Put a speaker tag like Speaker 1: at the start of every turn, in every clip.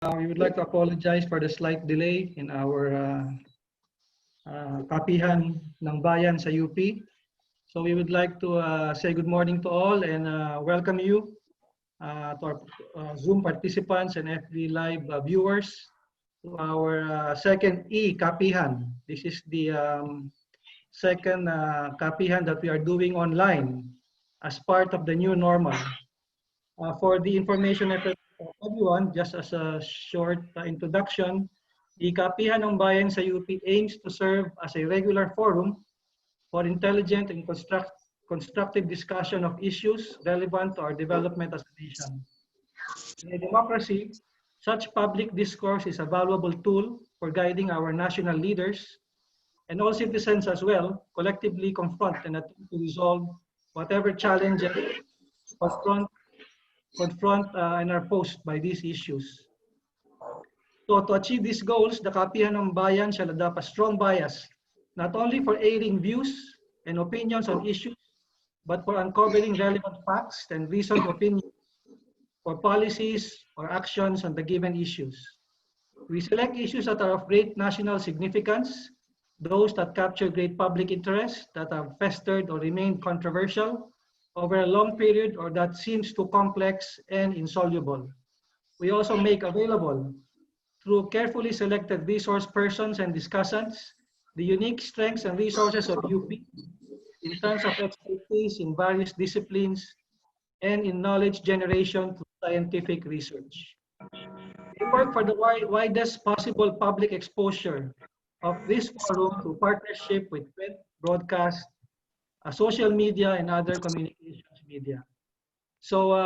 Speaker 1: We would like to apologize for the slight delay in our Kapihan ng Bayan sa UP. So we would like to say good morning to all and welcome you to our Zoom participants and FB Live viewers to our second eKAPIHAN. This is the second Kapihan that we are doing online as part of the new normal. For the information of everyone, just as a short introduction, the Kapihan ng Bayan sa UP aims to serve as a regular forum for intelligent and constructive discussion of issues relevant to our development as a nation. In a democracy, such public discourse is a valuable tool for guiding our national leaders and all citizens as well collectively confront and attempt to resolve whatever challenges confront and are posed by these issues. So to achieve these goals, the Kapihan ng Bayan shall adopt a strong bias, not only for airing views and opinions on issues, but for uncovering relevant facts and reasoned opinions for policies or actions on the given issues. We select issues that are of great national significance, those that capture great public interest, that have festered or remained controversial over a long period or that seems too complex and insoluble. We also make available, through carefully selected resource persons and discussants, the unique strengths and resources of UP in terms of expertise in various disciplines and in knowledge generation through scientific research. We work for the widest possible public exposure of this forum through partnership with print, broadcast, social media, and other communications media. So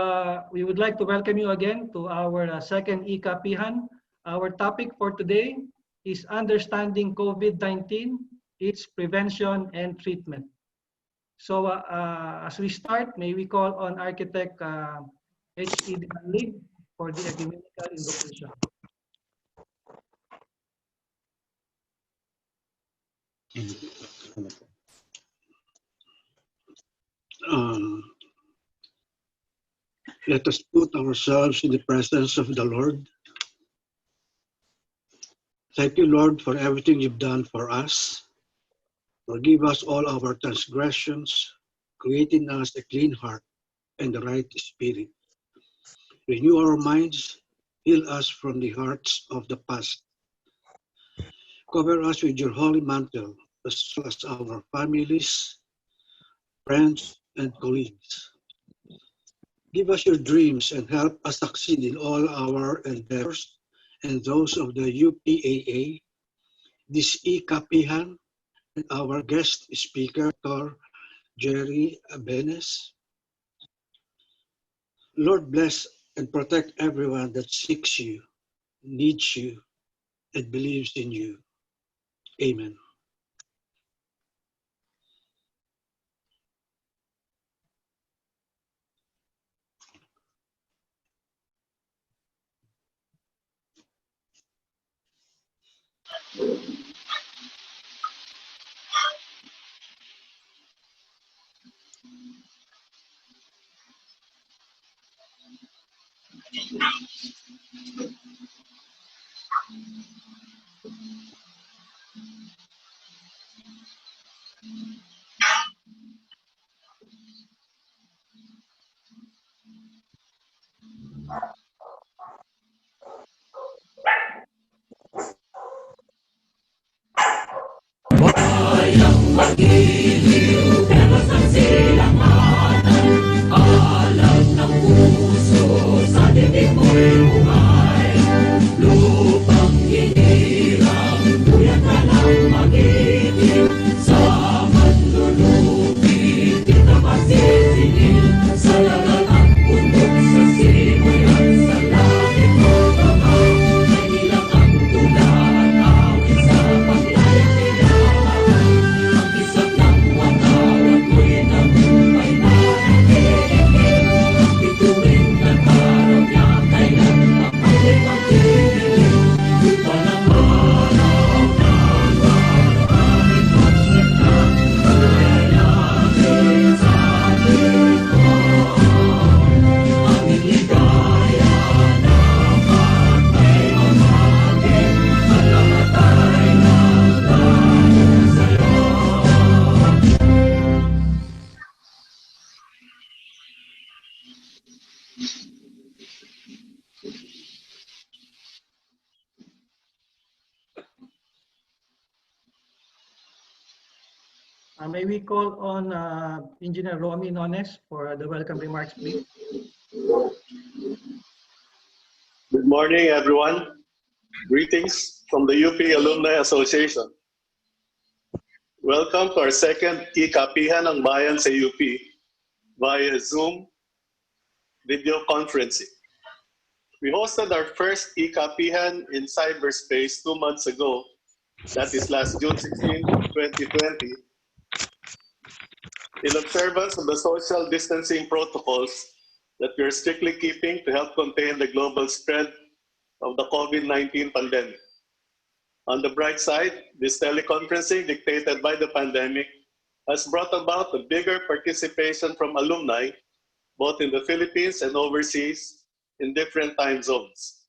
Speaker 1: we would like to welcome you again to our second eKAPIHAN. Our topic for today is understanding COVID-19, its prevention and treatment. So as we start, may we call on Architect H.E. Lee for the ecumenical invocation.
Speaker 2: Let us put ourselves in the presence of the Lord. Thank you, Lord, for everything you've done for us. Forgive us all our transgressions, create in us a clean heart and the right spirit. Renew our minds, heal us from the hurts of the past. Cover us with your holy mantle, as well as our families, friends, and colleagues. Give us your dreams and help us succeed in all our endeavors and those of the UPAA, this eKAPIHAN, and our guest speaker, Dr. Jerry Abenes. Lord, bless and protect everyone that seeks you, needs you, and believes in you. Amen.
Speaker 1: May we call on Engineer Romy Nones for the welcome remarks, please?
Speaker 3: Good morning, everyone. Greetings from the UP Alumni Association. Welcome to our second eKAPIHAN ng Bayan sa UP via Zoom video conferencing. We hosted our first eKAPIHAN in cyberspace 2 months ago, that is last June 16, 2020, in observance of the social distancing protocols that we are strictly keeping to help contain the global spread of the COVID-19 pandemic. On the bright side, this teleconferencing dictated by the pandemic has brought about a bigger participation from alumni, both in the Philippines and overseas, in different time zones.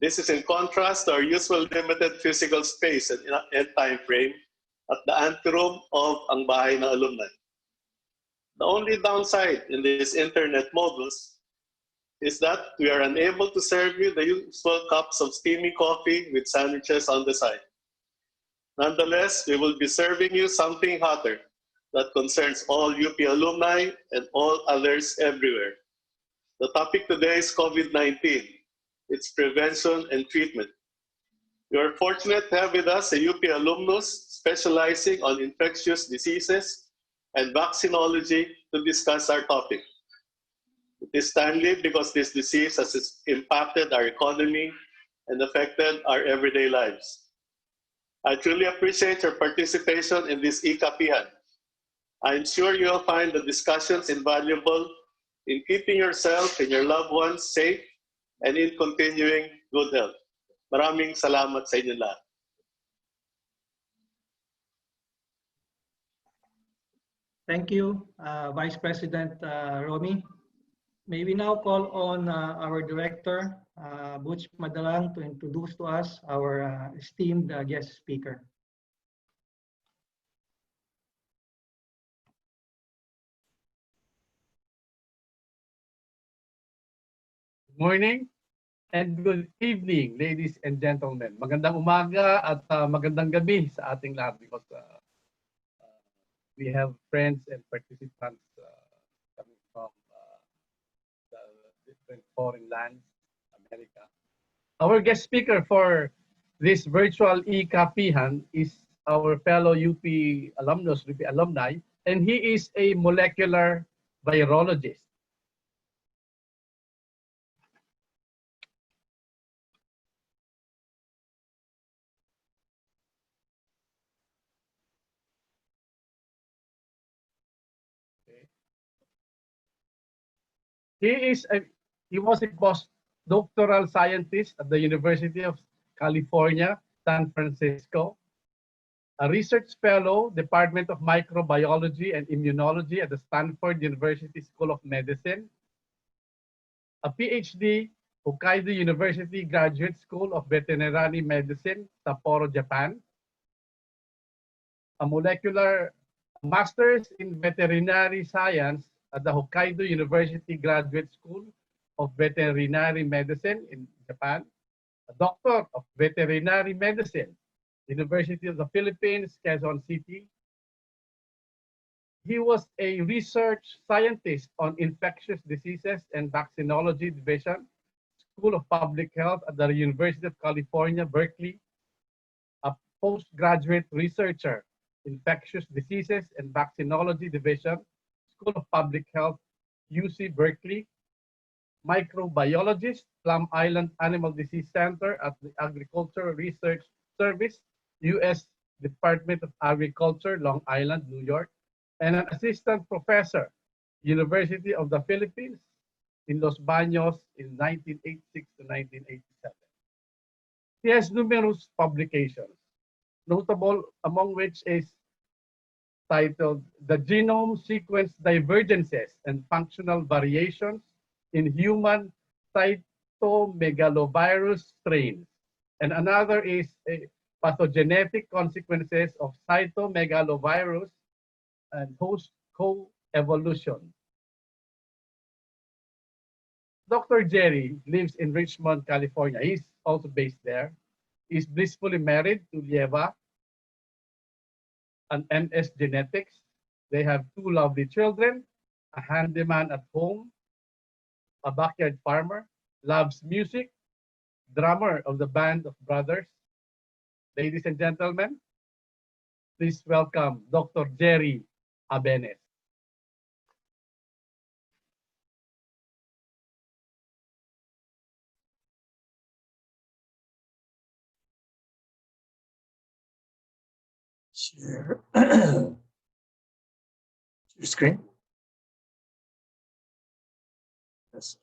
Speaker 3: This is in contrast to our usual limited physical space and time frame at the anteroom of Ang Bahay ng Alumni. The only downside in this internet modus is that we are unable to serve you the usual cups of steamy coffee with sandwiches on the side. Nonetheless, we will be serving you something hotter that concerns all UP alumni and all others everywhere. The topic today is COVID-19, its prevention and treatment. We are fortunate to have with us a UP alumnus specializing on infectious diseases and vaccinology to discuss our topic. It is timely because this disease has impacted our economy and affected our everyday lives. I truly appreciate your participation in this eKAPIHAN. I am sure you will find the discussions invaluable in keeping yourself and your loved ones safe and in continuing good health. Maraming salamat sa inyo lahat.
Speaker 1: Thank you, Vice President Romy. May we now call on our director, Butch Madalang, to introduce to us our esteemed guest speaker.
Speaker 4: Good morning and good evening, ladies and gentlemen. Magandang umaga at magandang gabi sa ating lahat because we have friends and participants coming from the different foreign lands, America. Our guest speaker for this virtual eKAPIHAN is our fellow UP alumnus, UP alumni, and he is a molecular virologist. He was a postdoctoral scientist at the University of California, San Francisco, a research fellow, Department of Microbiology and Immunology at the Stanford University School of Medicine, a PhD, Hokkaido University Graduate School of Veterinary Medicine, Sapporo, Japan, a master's in veterinary science at the Hokkaido University Graduate School of Veterinary Medicine in Japan, a doctor of veterinary medicine, University of the Philippines, Quezon City. He was a research scientist on infectious diseases and vaccinology division, School of Public Health at the University of California, Berkeley, a postgraduate researcher, infectious diseases and vaccinology division, School of Public Health, UC Berkeley, microbiologist, Plum Island Animal Disease Center at the Agricultural Research Service, U.S. Department of Agriculture, Long Island, New York, and an assistant professor, University of the Philippines in Los Baños in 1986 to 1987. He has numerous publications, notable among which is titled The Genome Sequence Divergences and Functional Variations in Human Cytomegalovirus Strains. And another is Pathogenetic Consequences of Cytomegalovirus and Host Co-Evolution. Dr. Jerry lives in Richmond, California. He's also based there. He's blissfully married to Lieva. an MS genetics. They have two lovely children, a handyman at home, a backyard farmer, loves music, drummer of the band of brothers. Ladies and gentlemen, please welcome Dr. Jerry Abenes.
Speaker 5: Share share screen. Yes.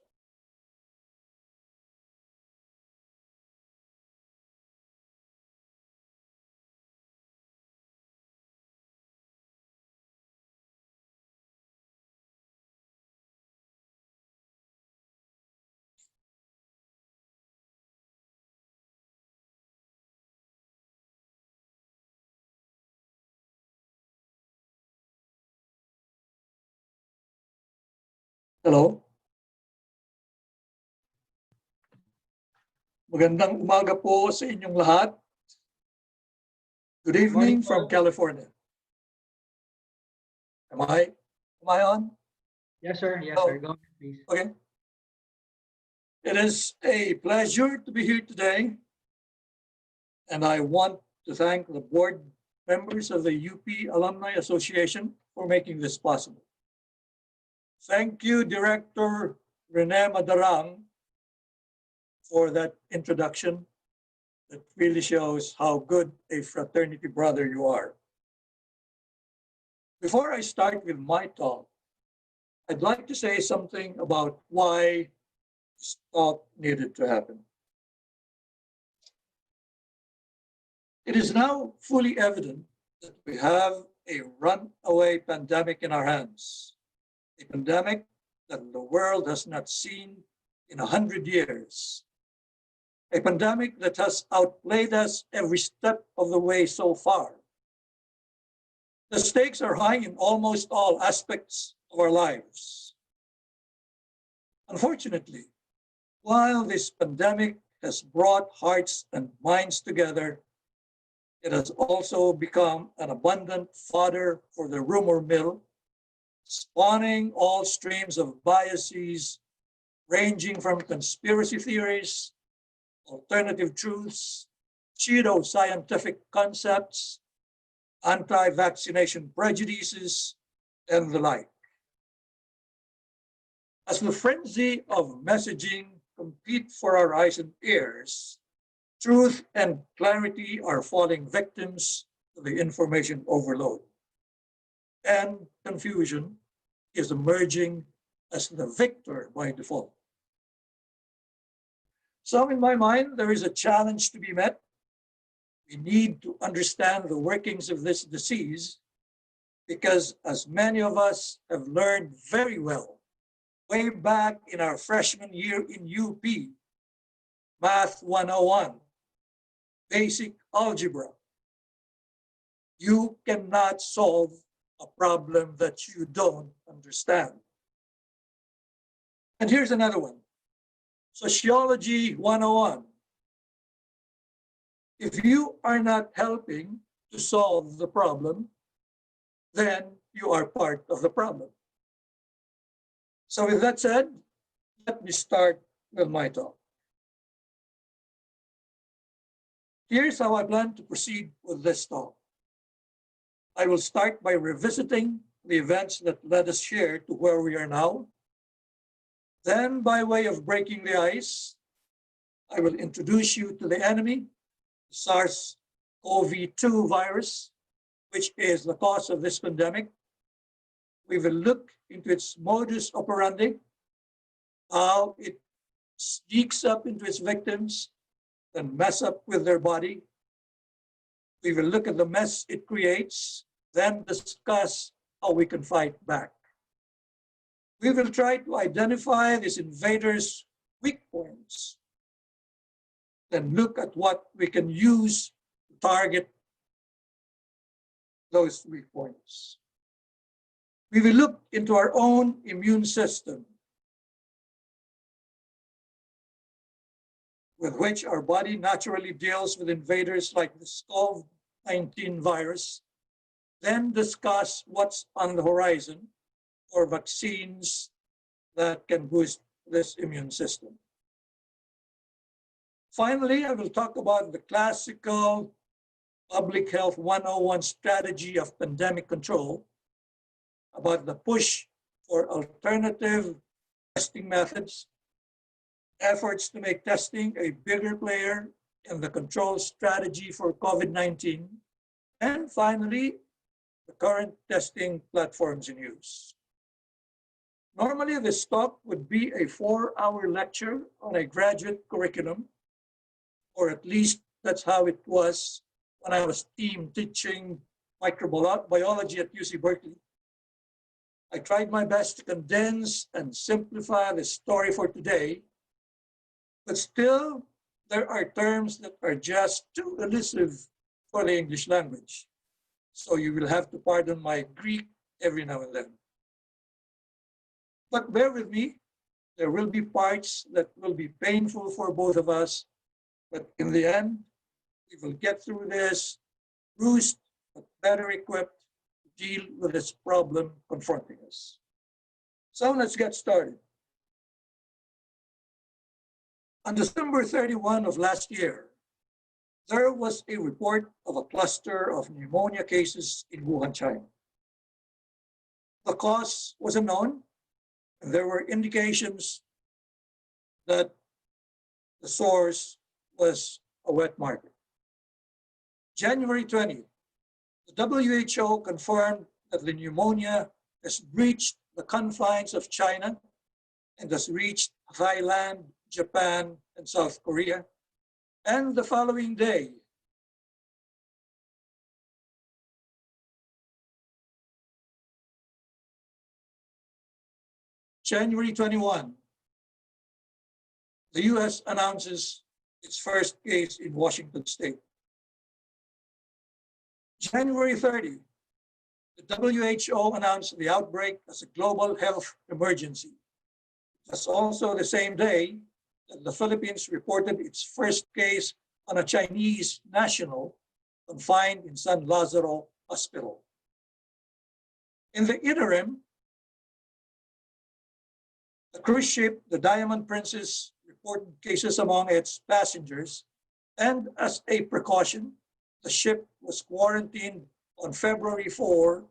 Speaker 5: Hello. Magandang umaga po sa inyong lahat. Good evening
Speaker 1: Morning,
Speaker 5: from
Speaker 1: Paul.
Speaker 5: California. Am I on?
Speaker 1: Yes, sir. Yes,
Speaker 5: Oh.
Speaker 1: sir. Go ahead, please.
Speaker 5: Okay. It is a pleasure to be here today, and I want to thank the board members of the UP Alumni Association for making this possible. Thank you, Director Rene Madarang, for that introduction. That really shows how good a fraternity brother you are. Before I start with my talk, I'd like to say something about why this talk needed to happen. It is now fully evident that we have a runaway pandemic in our hands, a pandemic that the world has not seen in 100 years, a pandemic that has outplayed us every step of the way so far. The stakes are high in almost all aspects of our lives. Unfortunately, while this pandemic has brought hearts and minds together, it has also become an abundant fodder for the rumor mill, spawning all streams of biases ranging from conspiracy theories, alternative truths, pseudo-scientific concepts, anti-vaccination prejudices, and the like. As the frenzy of messaging compete for our eyes and ears, truth and clarity are falling victims to the information overload. And confusion is emerging as the victor by default. So in my mind, there is a challenge to be met. We need to understand the workings of this disease because, as many of us have learned very well, way back in our freshman year in UP, Math 101, basic algebra, you cannot solve a problem that you don't understand. And here's another one, Sociology 101. If you are not helping to solve the problem, then you are part of the problem. So with that said, let me start with my talk. Here's how I plan to proceed with this talk. I will start by revisiting the events that led us here to where we are now. Then, by way of breaking the ice, I will introduce you to the enemy, the SARS-CoV-2 virus, which is the cause of this pandemic. We will look into its modus operandi, how it sneaks up into its victims and mess up with their body. We will look at the mess it creates, then discuss how we can fight back. We will try to identify this invader's weak points, then look at what we can use to target those weak points. We will look into our own immune system, with which our body naturally deals with invaders like the COVID-19 virus, then discuss what's on the horizon for vaccines that can boost this immune system. Finally, I will talk about the classical Public Health 101 strategy of pandemic control, about the push for alternative testing methods, efforts to make testing a bigger player in the control strategy for COVID-19, and finally, the current testing platforms in use. Normally, this talk would be a 4-hour lecture on a graduate curriculum, or at least that's how it was when I was teaching microbiology at UC Berkeley. I tried my best to condense and simplify the story for today, but still there are terms that are just too elusive for the English language. So you will have to pardon my Greek every now and then. But bear with me, there will be parts that will be painful for both of us, but in the end, we will get through this bruised but better equipped to deal with this problem confronting us. So let's get started. On December 31 of last year, there was a report of a cluster of pneumonia cases in Wuhan, China. The cause was unknown, and there were indications that the source was a wet market. January 20th, the WHO confirmed that the pneumonia has breached the confines of China and has reached Thailand, Japan, and South Korea. And the following day, January 21, the US announces its first case in Washington State. January 30, the WHO announced the outbreak as a global health emergency. That's also the same day that the Philippines reported its first case on a Chinese national confined in San Lazaro Hospital. In the interim, the cruise ship, the Diamond Princess, reported cases among its passengers, and as a precaution, the ship was quarantined on February 4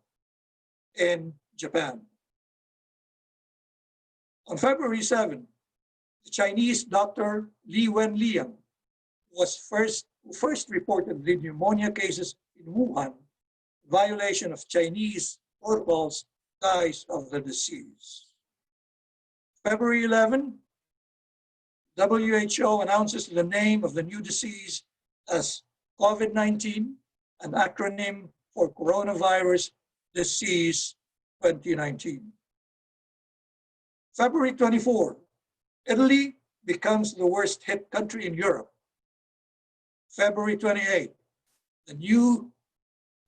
Speaker 5: in Japan. On February 7, the Chinese doctor Li Wenliang was first reported the pneumonia cases in Wuhan, violation of Chinese protocols, dies of the disease. February 11, WHO announces the name of the new disease as COVID-19, an acronym for Coronavirus Disease 2019. February 24, Italy becomes the worst hit country in Europe. February 28, the new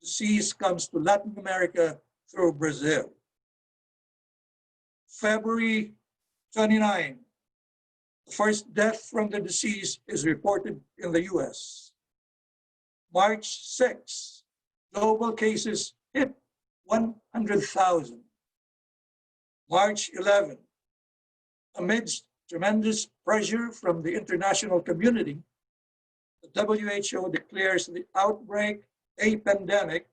Speaker 5: disease comes to Latin America through Brazil. February 29, the first death from the disease is reported in the US. March 6, global cases hit 100,000. March 11, amidst tremendous pressure from the international community, the WHO declares the outbreak a pandemic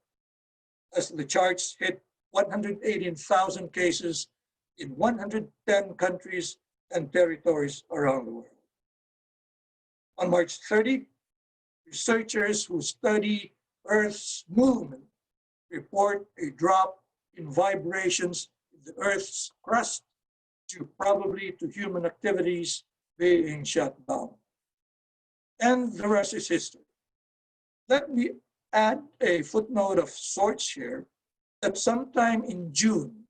Speaker 5: as the charts hit 118,000 cases in 110 countries and territories around the world. On March 30, researchers who study Earth's movement report a drop in vibrations in the Earth's crust due probably to human activities being shut down. And the rest is history. Let me add a footnote of sorts here that sometime in June,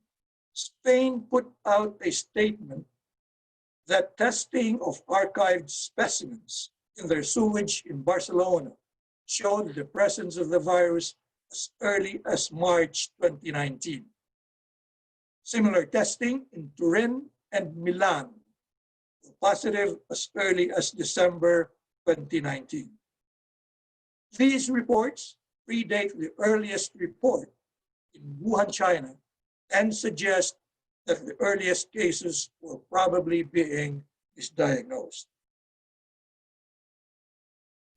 Speaker 5: Spain put out a statement that testing of archived specimens in their sewage in Barcelona showed the presence of the virus as early as March 2019. Similar testing in Turin and Milan were positive as early as December 2019. These reports predate the earliest report in Wuhan, China, and suggest that the earliest cases were probably being misdiagnosed.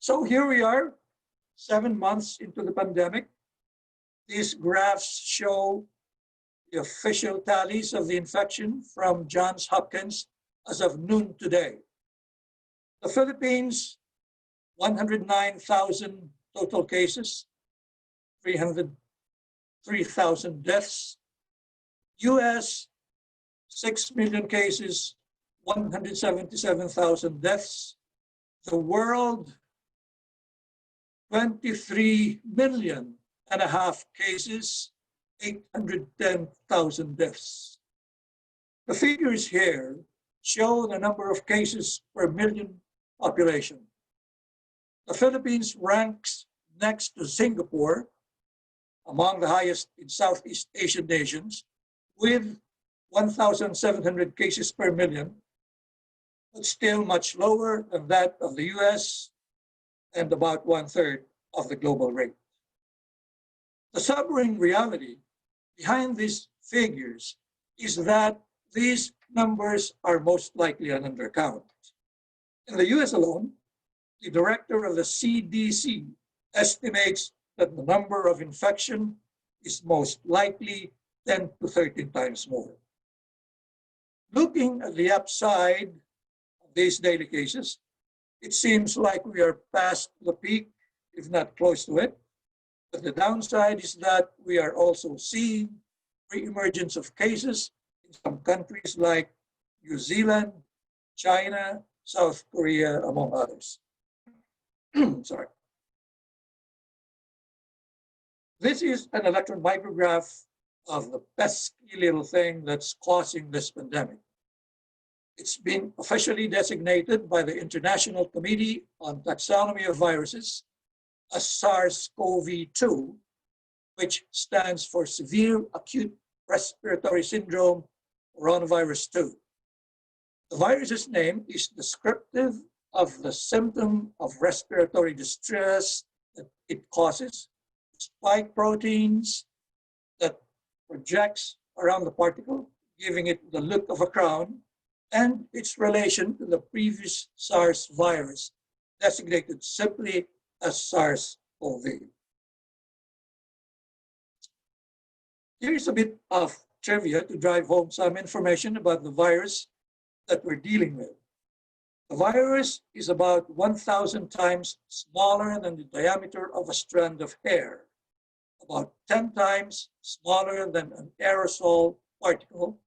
Speaker 5: So here we are, 7 months into the pandemic. These graphs show the official tallies of the infection from Johns Hopkins as of noon today. The Philippines, 109,000 total cases, 303,000 deaths. US, 6 million cases, 177,000 deaths. The world, 23 million and a half cases, 810,000 deaths. The figures here show the number of cases per million population. The Philippines ranks next to Singapore among the highest in Southeast Asian nations with 1,700 cases per million, but still much lower than that of the US and about 1/3 of the global rate. The sobering reality behind these figures is that these numbers are most likely an undercount. In the US alone, the director of the CDC estimates that the number of infection is most likely 10 to 13 times more. Looking at the upside of these daily cases, it seems like we are past the peak, if not close to it. But the downside is that we are also seeing re-emergence of cases in some countries like New Zealand, China, South Korea, among others. Sorry. This is an electron micrograph of the pesky little thing that's causing this pandemic. It's been officially designated by the International Committee on Taxonomy of Viruses as SARS-CoV-2, which stands for Severe Acute Respiratory Syndrome, Coronavirus 2. The virus's name is descriptive of the symptom of respiratory distress that it causes, spike proteins that projects around the particle, giving it the look of a crown, and its relation to the previous SARS virus, designated simply as SARS-CoV. Here's a bit of trivia to drive home some information about the virus that we're dealing with. The virus is about 1,000 times smaller than the diameter of a strand of hair, about 10 times smaller than an aerosol particle,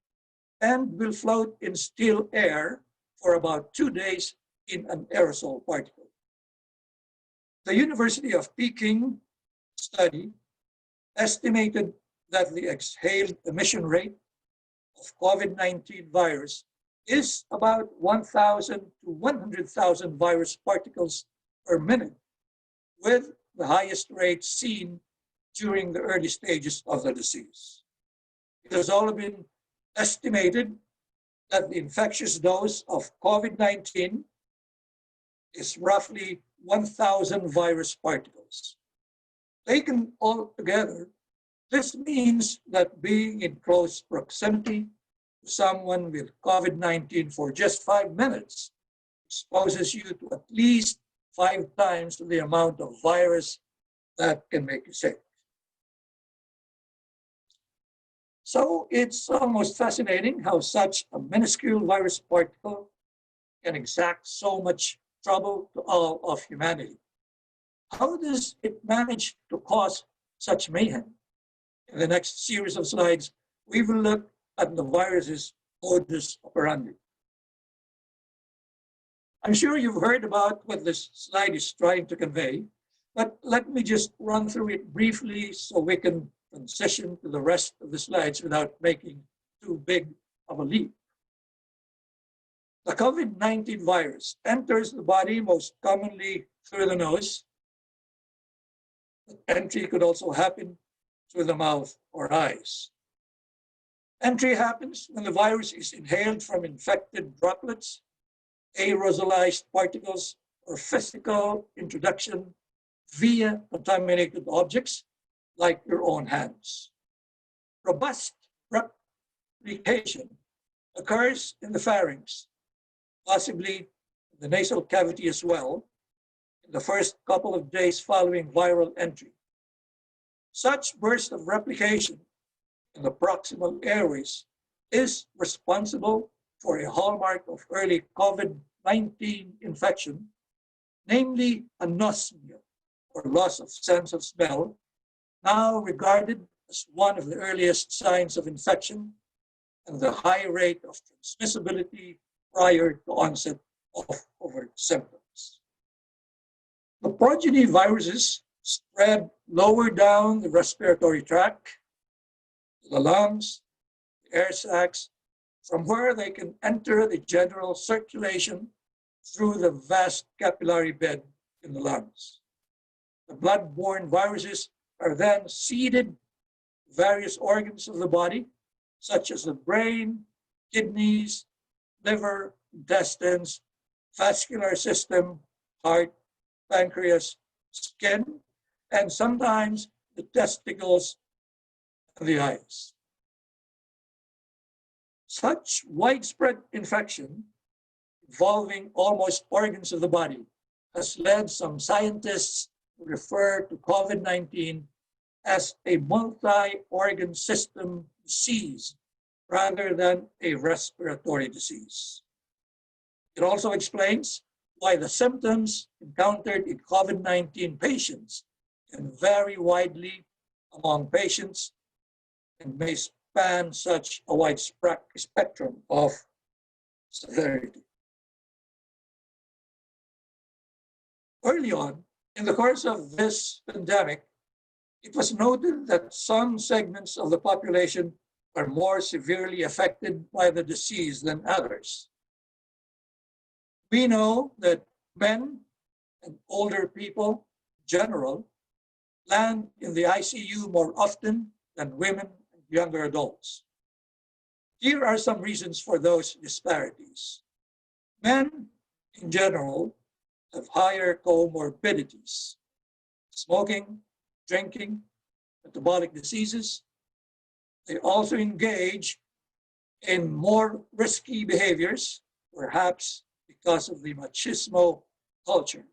Speaker 5: and will float in still air for about 2 days in an aerosol particle. The University of Peking study estimated that the exhaled emission rate of COVID-19 virus is about 1,000 to 100,000 virus particles per minute, with the highest rate seen during the early stages of the disease. It has also been estimated that the infectious dose of COVID-19 is roughly 1,000 virus particles. Taken all together, this means that being in close proximity to someone with COVID-19 for just 5 minutes exposes you to at least 5 times the amount of virus that can make you sick. So it's almost fascinating how such a minuscule virus particle can exact so much trouble to all of humanity. How does it manage to cause such mayhem? In the next series of slides, we will look at the virus's modus operandi. I'm sure you've heard about what this slide is trying to convey, but let me just run through it briefly so we can transition to the rest of the slides without making too big of a leap. The COVID-19 virus enters the body most commonly through the nose. But entry could also happen through the mouth or eyes. Entry happens when the virus is inhaled from infected droplets, aerosolized particles, or physical introduction via contaminated objects like your own hands. Robust replication occurs in the pharynx, possibly in the nasal cavity as well, in the first couple of days following viral entry. Such burst of replication in the proximal airways is responsible for a hallmark of early COVID-19 infection, namely anosmia, or loss of sense of smell, now regarded as one of the earliest signs of infection and the high rate of transmissibility prior to onset of overt symptoms. The progeny viruses spread lower down the respiratory tract, the lungs, the air sacs, from where they can enter the general circulation through the vast capillary bed in the lungs. The blood-borne viruses are then seeded to various organs of the body, such as the brain, kidneys, liver, intestines, vascular system, heart, pancreas, skin, and sometimes the testicles and the eyes. Such widespread infection involving almost organs of the body has led some scientists to refer to COVID-19 as a multi-organ system disease rather than a respiratory disease. It also explains why the symptoms encountered in COVID-19 patients can vary widely among patients and may span such a wide spectrum of severity. Early on, in the course of this pandemic, it was noted that some segments of the population are more severely affected by the disease than others. We know that men and older people in general land in the ICU more often than women and younger adults. Here are some reasons for those disparities. Men in general have higher comorbidities: smoking, drinking, metabolic diseases. They also engage in more risky behaviors, perhaps because of the machismo culture.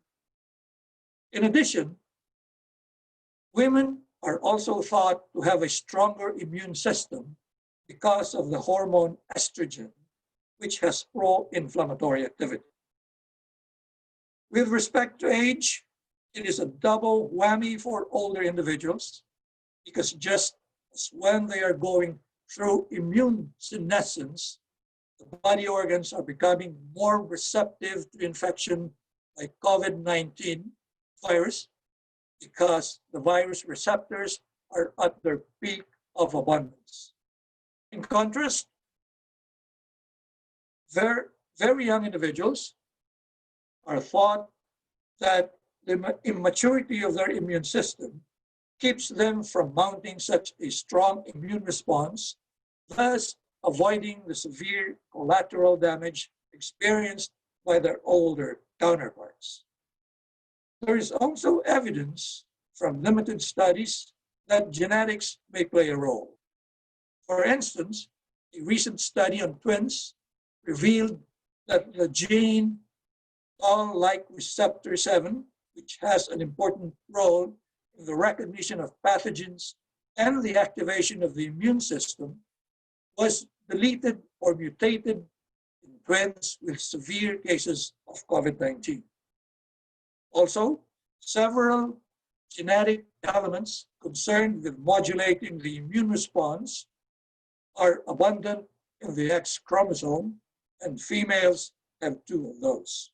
Speaker 5: In addition, women are also thought to have a stronger immune system because of the hormone estrogen, which has pro-inflammatory activity. With respect to age, it is a double whammy for older individuals because just as when they are going through immune senescence, the body organs are becoming more receptive to infection by COVID-19 virus because the virus receptors are at their peak of abundance. In contrast, very young individuals are thought that the immaturity of their immune system keeps them from mounting such a strong immune response, thus avoiding the severe collateral damage experienced by their older counterparts. There is also evidence from limited studies that genetics may play a role. For instance, a recent study on twins revealed that the gene Toll-like receptor 7, which has an important role in the recognition of pathogens and the activation of the immune system, was deleted or mutated in twins with severe cases of COVID-19. Also, several genetic elements concerned with modulating the immune response are abundant in the X chromosome, and females have 2 of those.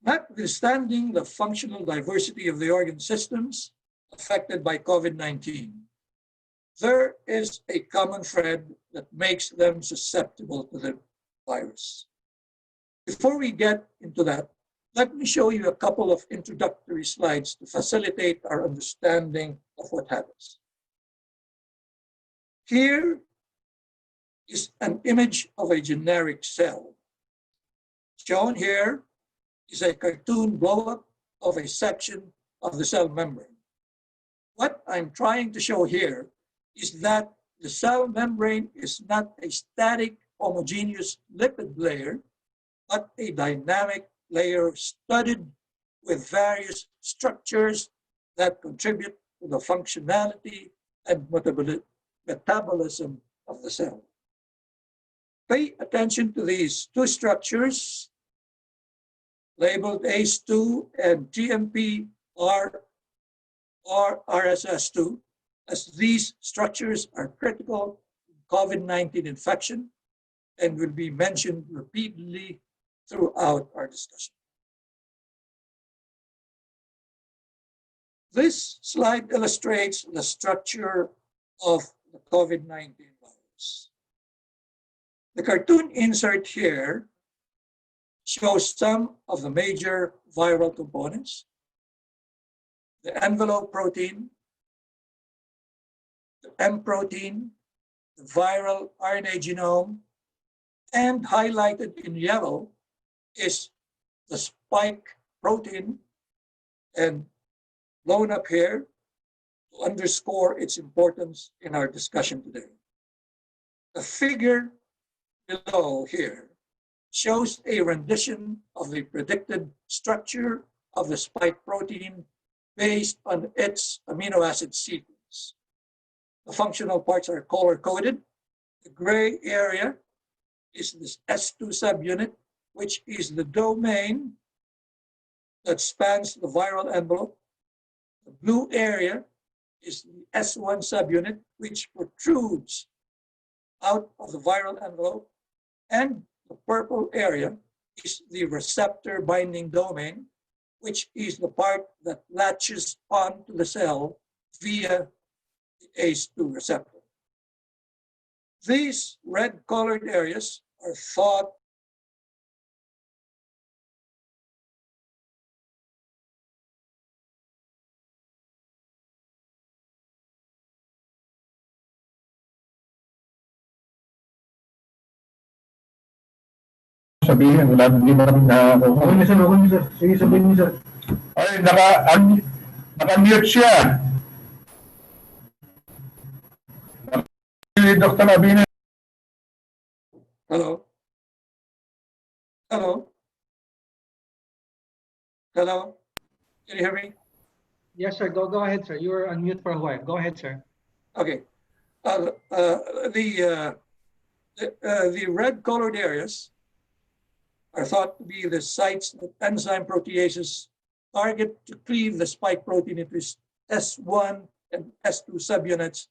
Speaker 5: Notwithstanding the functional diversity of the organ systems affected by COVID-19, there is a common thread that makes them susceptible to the virus. Before we get into that, let me show you a couple of introductory slides to facilitate our understanding of what happens. Here is an image of a generic cell. Shown here is a cartoon blow-up of a section of the cell membrane. What I'm trying to show here is that the cell membrane is not a static, homogeneous lipid layer, but a dynamic layer studded with various structures that contribute to the functionality and metabolism of the cell. Pay attention to these two structures labeled ACE2 and GMP-RSS2, as these structures are critical in COVID-19 infection and will be mentioned repeatedly throughout our discussion. This slide illustrates the structure of the COVID-19 virus. The cartoon insert here shows some of the major viral components: the envelope protein, the M protein, the viral RNA genome, and highlighted in yellow is the spike protein, and blown up here to underscore its importance in our discussion today. The figure below here shows a rendition of the predicted structure of the spike protein based on its amino acid sequence. The functional parts are color-coded. The gray area is this S2 subunit, which is the domain that spans the viral envelope. The blue area is the S1 subunit, which protrudes out of the viral envelope. And the purple area is the receptor binding domain, which is the part that latches onto the cell via the ACE2 receptor. These red-colored areas are thought
Speaker 6: sabihin, wala hindi ba kami nakakuha. Okay, sir, okay, sir. Sige, sabihin niyo, sir. Ay, naka-mute siya. Dr. Abenes.
Speaker 5: Hello? Hello? Hello? Can you hear me?
Speaker 1: Yes, sir. Go ahead, sir. You were on mute for a while. Go ahead, sir.
Speaker 5: Okay. The red-colored areas are thought to be the sites that enzyme proteases target to cleave the spike protein into S1 and S2 subunits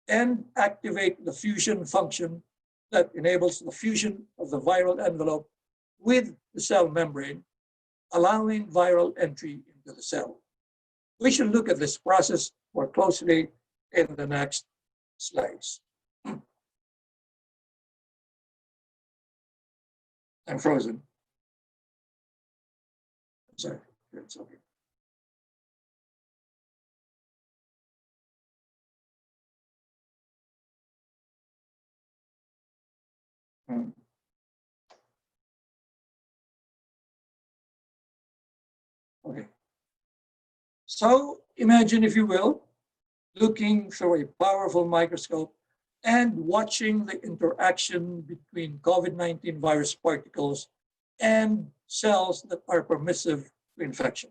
Speaker 5: and activate the fusion function that enables the fusion of the viral envelope with the cell membrane, allowing viral entry into the cell. We should look at this process more closely in the next slides. I'm frozen. I'm sorry, it's okay. Okay. So imagine, if you will, looking through a powerful microscope and watching the interaction between COVID-19 virus particles and cells that are permissive to infection.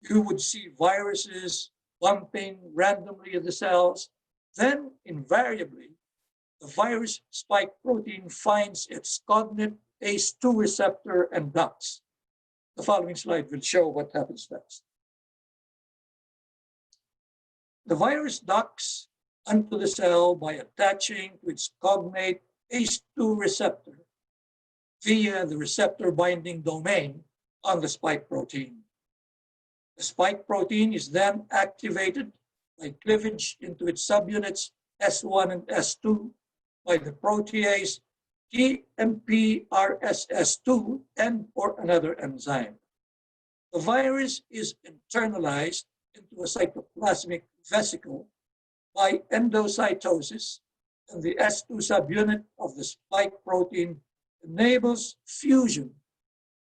Speaker 5: You would see viruses bumping randomly in the cells. Then, invariably, the virus spike protein finds its cognate ACE2 receptor and docks. The following slide will show what happens next. The virus docks onto the cell by attaching to its cognate ACE2 receptor via the receptor binding domain on the spike protein. The spike protein is then activated by cleavage into its subunits S1 and S2 by the protease GMP-RSS2 and or another enzyme. The virus is internalized into a cytoplasmic vesicle by endocytosis, and the S2 subunit of the spike protein enables fusion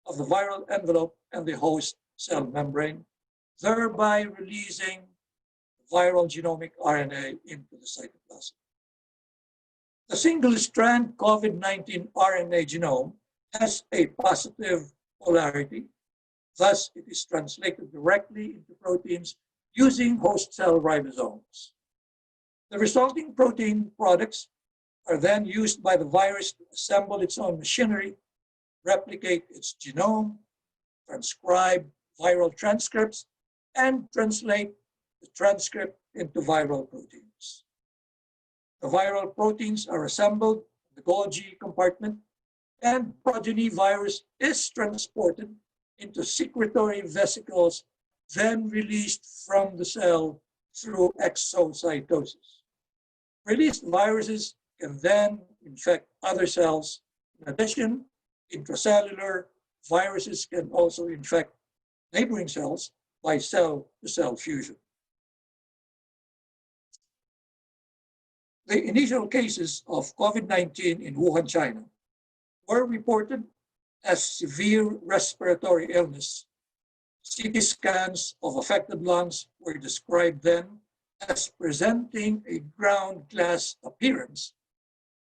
Speaker 5: of the viral envelope and the host cell membrane, thereby releasing viral genomic RNA into the cytoplasm. The single-strand COVID-19 RNA genome has a positive polarity. Thus, it is translated directly into proteins using host cell ribosomes. The resulting protein products are then used by the virus to assemble its own machinery, replicate its genome, transcribe viral transcripts, and translate the transcript into viral proteins. The viral proteins are assembled in the Golgi compartment, and progeny virus is transported into secretory vesicles, then released from the cell through exocytosis. Released viruses can then infect other cells. In addition, intracellular viruses can also infect neighboring cells by cell-to-cell fusion. The initial cases of COVID-19 in Wuhan, China, were reported as severe respiratory illness. CT scans of affected lungs were described then as presenting a ground glass appearance,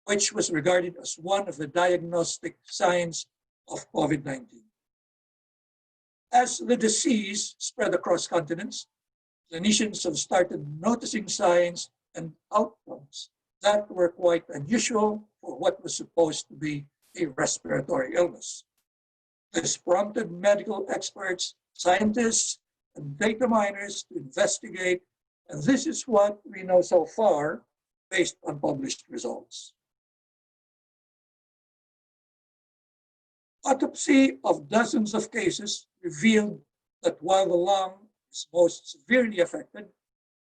Speaker 5: which was regarded as one of the diagnostic signs of COVID-19. As the disease spread across continents, clinicians have started noticing signs and outcomes that were quite unusual for what was supposed to be a respiratory illness. This prompted medical experts, scientists, and data miners to investigate, and this is what we know so far based on published results. Autopsy of dozens of cases revealed that while the lung is most severely affected,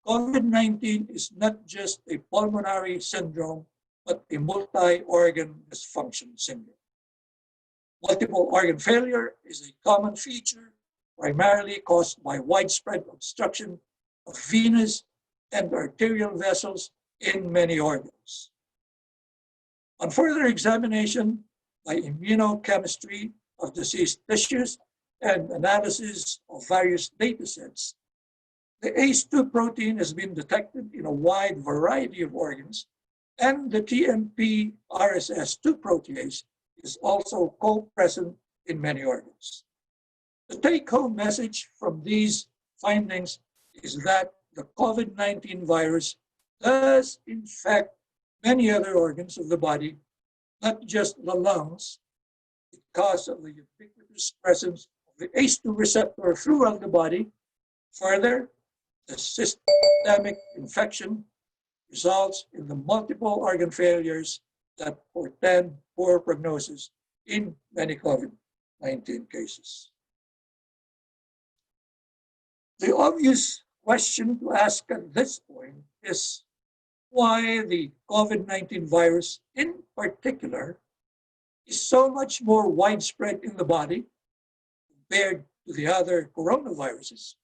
Speaker 5: COVID-19 is not just a pulmonary syndrome, but a multi-organ dysfunction syndrome. Multiple organ failure is a common feature, primarily caused by widespread obstruction of venous and arterial vessels in many organs. On further examination by immunochemistry of diseased tissues and analysis of various data sets, the ACE2 protein has been detected in a wide variety of organs, and the TMP RSS2 protease is also co-present in many organs. The take-home message from these findings is that the COVID-19 virus does infect many other organs of the body, not just the lungs, because of the ubiquitous presence of the ACE2 receptor throughout the body. Further, the systemic infection results in the multiple organ failures that portend poor prognosis in many COVID-19 cases. The obvious question to ask at this point is why the COVID-19 virus in particular is so much more widespread in the body compared to the other coronaviruses,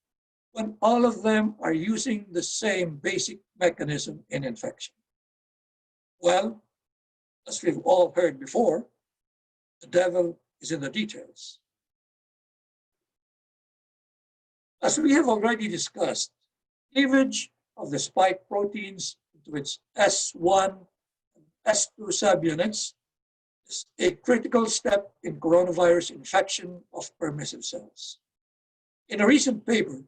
Speaker 5: when all of them are using the same basic mechanism in infection. Well, as we've all heard before, the devil is in the details. As we have already discussed, cleavage of the spike proteins into its S1 and S2 subunits is a critical step in coronavirus infection of permissive cells. In a recent paper,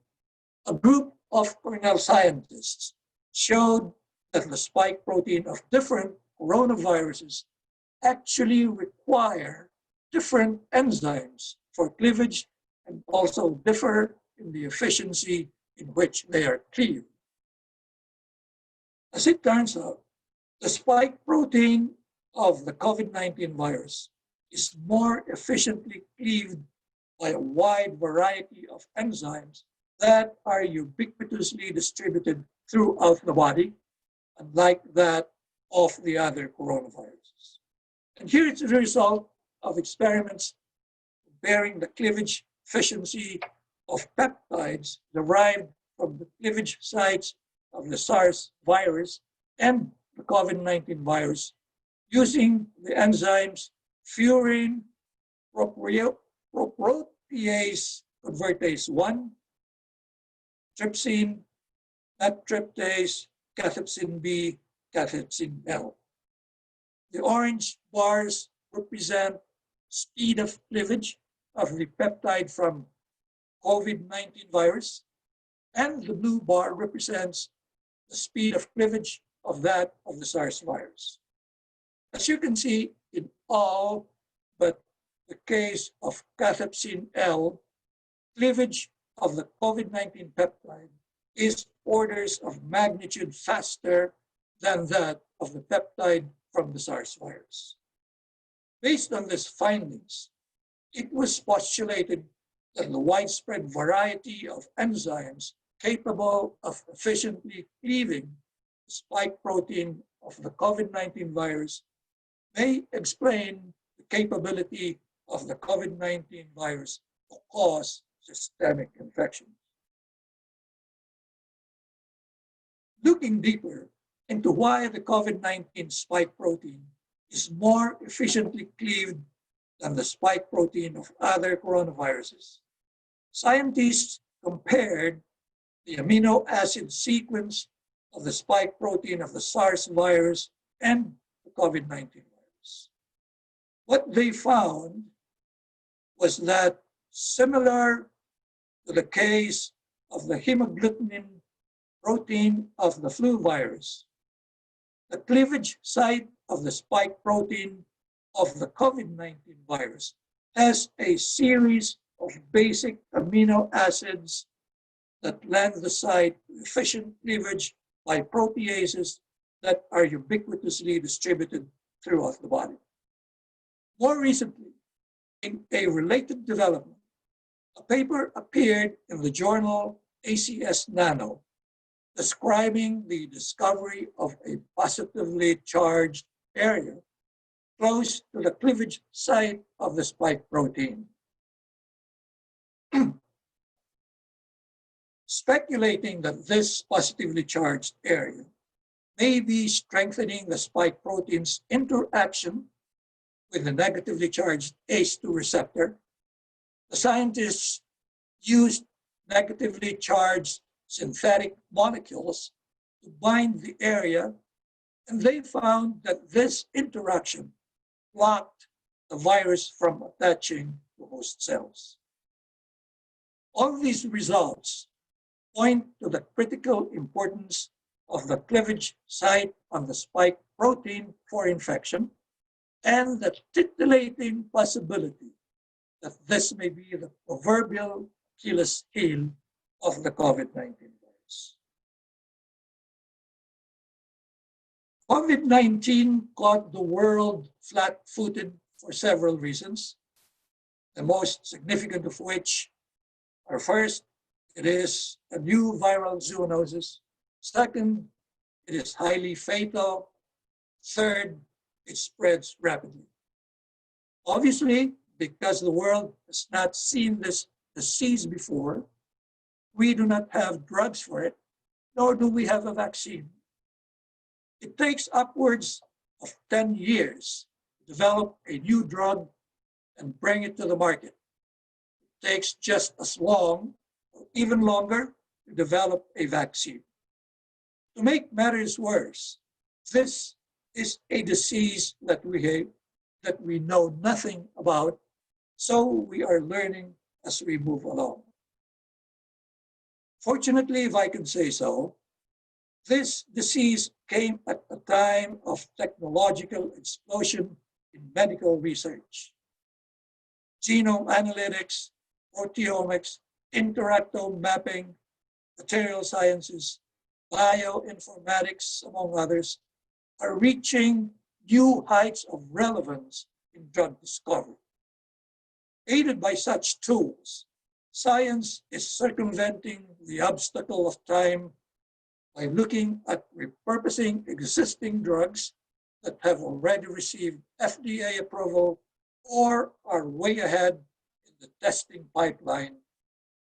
Speaker 5: a group of Cornell scientists showed that the spike protein of different coronaviruses actually require different enzymes for cleavage and also differ in the efficiency in which they are cleaved. As it turns out, the spike protein of the COVID-19 virus is more efficiently cleaved by a wide variety of enzymes that are ubiquitously distributed throughout the body, unlike that of the other coronaviruses. And here it's a result of experiments comparing the cleavage efficiency of peptides derived from the cleavage sites of the SARS virus and the COVID-19 virus using the enzymes furin protease convertase 1, trypsin tryptase, cathepsin B, cathepsin L. The orange bars represent speed of cleavage of the peptide from COVID-19 virus, and the blue bar represents the speed of cleavage of that of the SARS virus. As you can see, in all but the case of cathepsin L, cleavage of the COVID-19 peptide is orders of magnitude faster than that of the peptide from the SARS virus. Based on these findings, it was postulated that the widespread variety of enzymes capable of efficiently cleaving the spike protein of the COVID-19 virus may explain the capability of the COVID-19 virus to cause systemic infection. Looking deeper into why the COVID-19 spike protein is more efficiently cleaved than the spike protein of other coronaviruses, scientists compared the amino acid sequence of the spike protein of the SARS virus and the COVID-19 virus. What they found was that, similar to the case of the hemagglutinin protein of the flu virus, the cleavage site of the spike protein of the COVID-19 virus has a series of basic amino acids that lend the site to efficient cleavage by proteases that are ubiquitously distributed throughout the body. More recently, in a related development, a paper appeared in the journal ACS Nano describing the discovery of a positively charged area close to the cleavage site of the spike protein. Speculating that this positively charged area may be strengthening the spike protein's interaction with the negatively charged ACE2 receptor, the scientists used negatively charged synthetic molecules to bind the area, and they found that this interaction blocked the virus from attaching to host cells. All these results point to the critical importance of the cleavage site on the spike protein for infection and the titillating possibility that this may be the proverbial Achilles heel of the COVID-19 virus. COVID-19 caught the world flat-footed for several reasons, the most significant of which are: first, it is a new viral zoonosis; second, it is highly fatal; third, it spreads rapidly. Obviously, because the world has not seen this disease before, we do not have drugs for it, nor do we have a vaccine. It takes upwards of 10 years to develop a new drug and bring it to the market. It takes just as long, or even longer, to develop a vaccine. To make matters worse, this is a disease that we know nothing about, so we are learning as we move along. Fortunately, if I can say so, this disease came at a time of technological explosion in medical research. Genome analytics, proteomics, interactome mapping, material sciences, bioinformatics, among others, are reaching new heights of relevance in drug discovery. Aided by such tools, science is circumventing the obstacle of time by looking at repurposing existing drugs that have already received FDA approval or are way ahead in the testing pipeline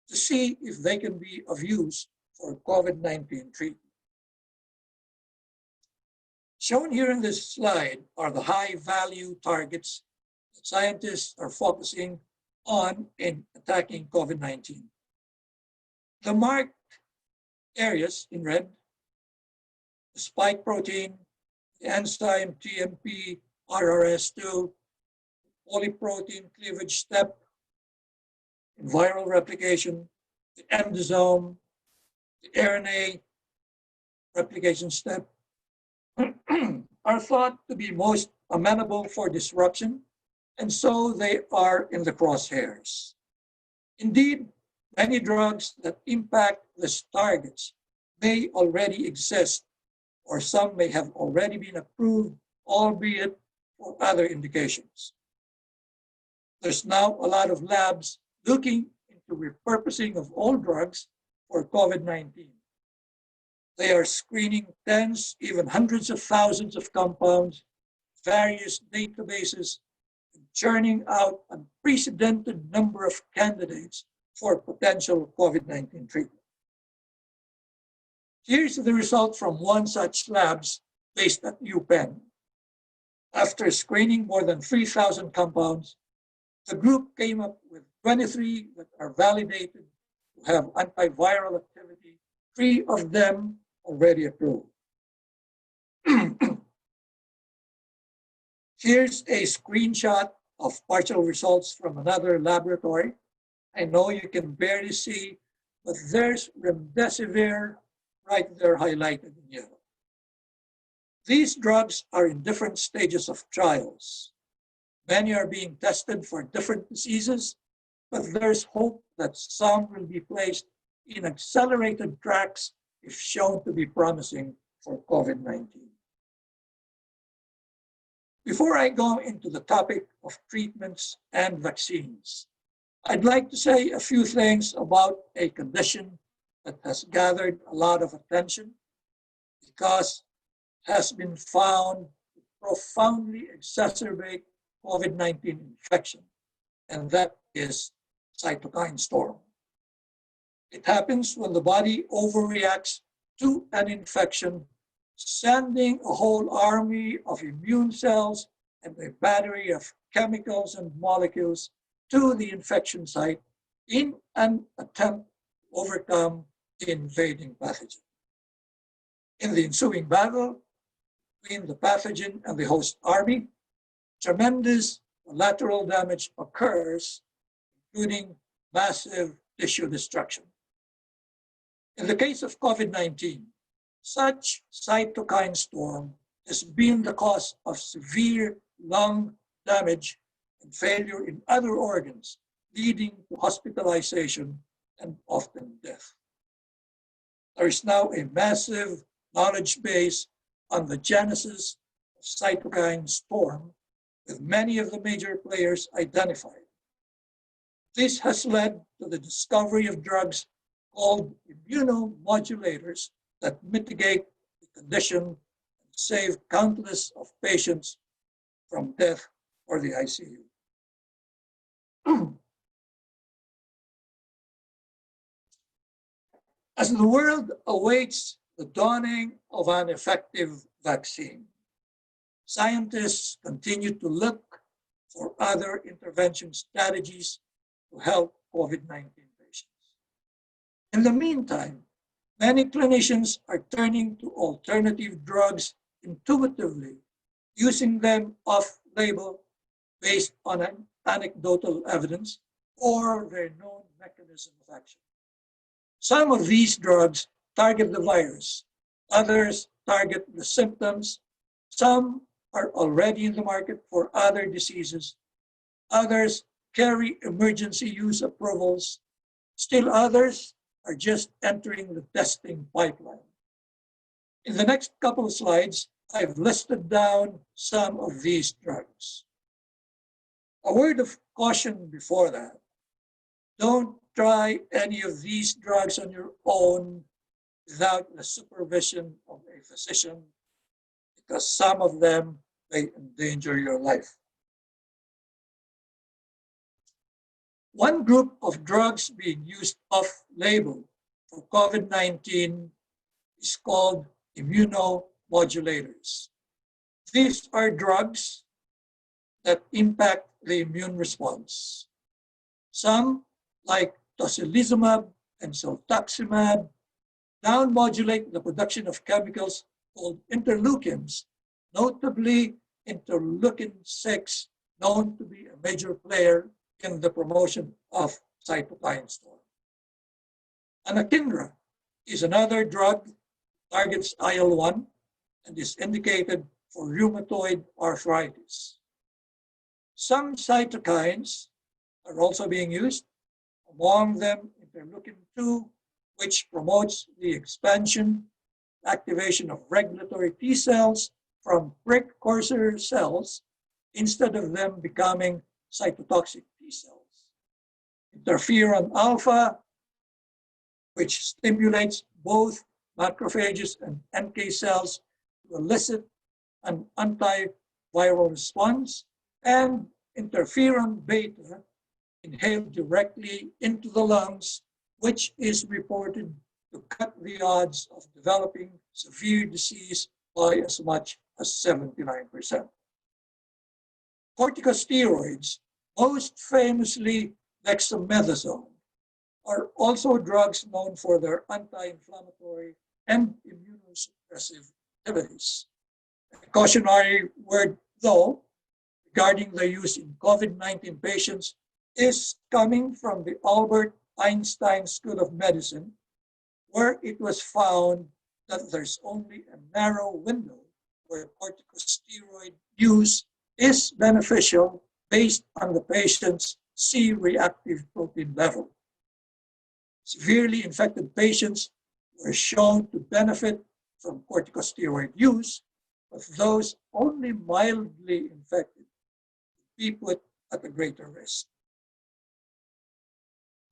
Speaker 5: to see if they can be of use for COVID-19 treatment. Shown here in this slide are the high-value targets that scientists are focusing on in attacking COVID-19. The marked areas in red: the spike protein, the enzyme TMP, RRS2, polyprotein cleavage step, viral replication, the endosome, the RNA replication step, are thought to be most amenable for disruption, and so they are in the crosshairs. Indeed, many drugs that impact these targets may already exist, or some may have already been approved, albeit for other indications. There's now a lot of labs looking into repurposing of old drugs for COVID-19. They are screening tens, even hundreds of thousands of compounds, various databases, and churning out an unprecedented number of candidates for potential COVID-19 treatment. Here's the result from one such labs based at UPenn. After screening more than 3,000 compounds, the group came up with 23 that are validated to have antiviral activity, 3 of them already approved. Here's a screenshot of partial results from another laboratory. I know you can barely see, but there's remdesivir right there highlighted in yellow. These drugs are in different stages of trials. Many are being tested for different diseases, but there's hope that some will be placed in accelerated tracks if shown to be promising for COVID-19. Before I go into the topic of treatments and vaccines, I'd like to say a few things about a condition that has gathered a lot of attention because it has been found to profoundly exacerbate COVID-19 infection, and that is cytokine storm. It happens when the body overreacts to an infection, sending a whole army of immune cells and a battery of chemicals and molecules to the infection site in an attempt to overcome the invading pathogen. In the ensuing battle between the pathogen and the host army, tremendous collateral damage occurs, including massive tissue destruction. In the case of COVID-19, such cytokine storm has been the cause of severe lung damage and failure in other organs, leading to hospitalization and often death. There is now a massive knowledge base on the genesis of cytokine storm, with many of the major players identified. This has led to the discovery of drugs called immunomodulators that mitigate the condition and save countless of patients from death or the ICU. As the world awaits the dawning of an effective vaccine, scientists continue to look for other intervention strategies to help COVID-19 patients. In the meantime, many clinicians are turning to alternative drugs intuitively, using them off-label based on an anecdotal evidence or their known mechanism of action. Some of these drugs target the virus, others target the symptoms, some are already in the market for other diseases, others carry emergency use approvals, still others are just entering the testing pipeline. In the next couple of slides, I've listed down some of these drugs. A word of caution before that. Don't try any of these drugs on your own without the supervision of a physician, because some of them may endanger your life. One group of drugs being used off-label for COVID-19 is called immunomodulators. These are drugs that impact the immune response. Some, like tocilizumab and cetuximab, down-modulate the production of chemicals called interleukins, notably interleukin-6, known to be a major player in the promotion of cytokine storm. Anakinra is another drug, targets IL-1, and is indicated for rheumatoid arthritis. Some cytokines are also being used, among them interleukin-2, which promotes the expansion, activation of regulatory T cells from precursor cells instead of them becoming cytotoxic T cells. Interferon alpha, which stimulates both macrophages and NK cells to elicit an antiviral response, and interferon beta inhaled directly into the lungs, which is reported to cut the odds of developing severe disease by as much as 79%. Corticosteroids, most famously dexamethasone, are also drugs known for their anti-inflammatory and immunosuppressive activities. A cautionary word, though, regarding the use in COVID-19 patients is coming from the Albert Einstein School of Medicine, where it was found that there's only a narrow window where corticosteroid use is beneficial based on the patient's C-reactive protein level. Severely infected patients were shown to benefit from corticosteroid use, but those only mildly infected would be put at a greater risk.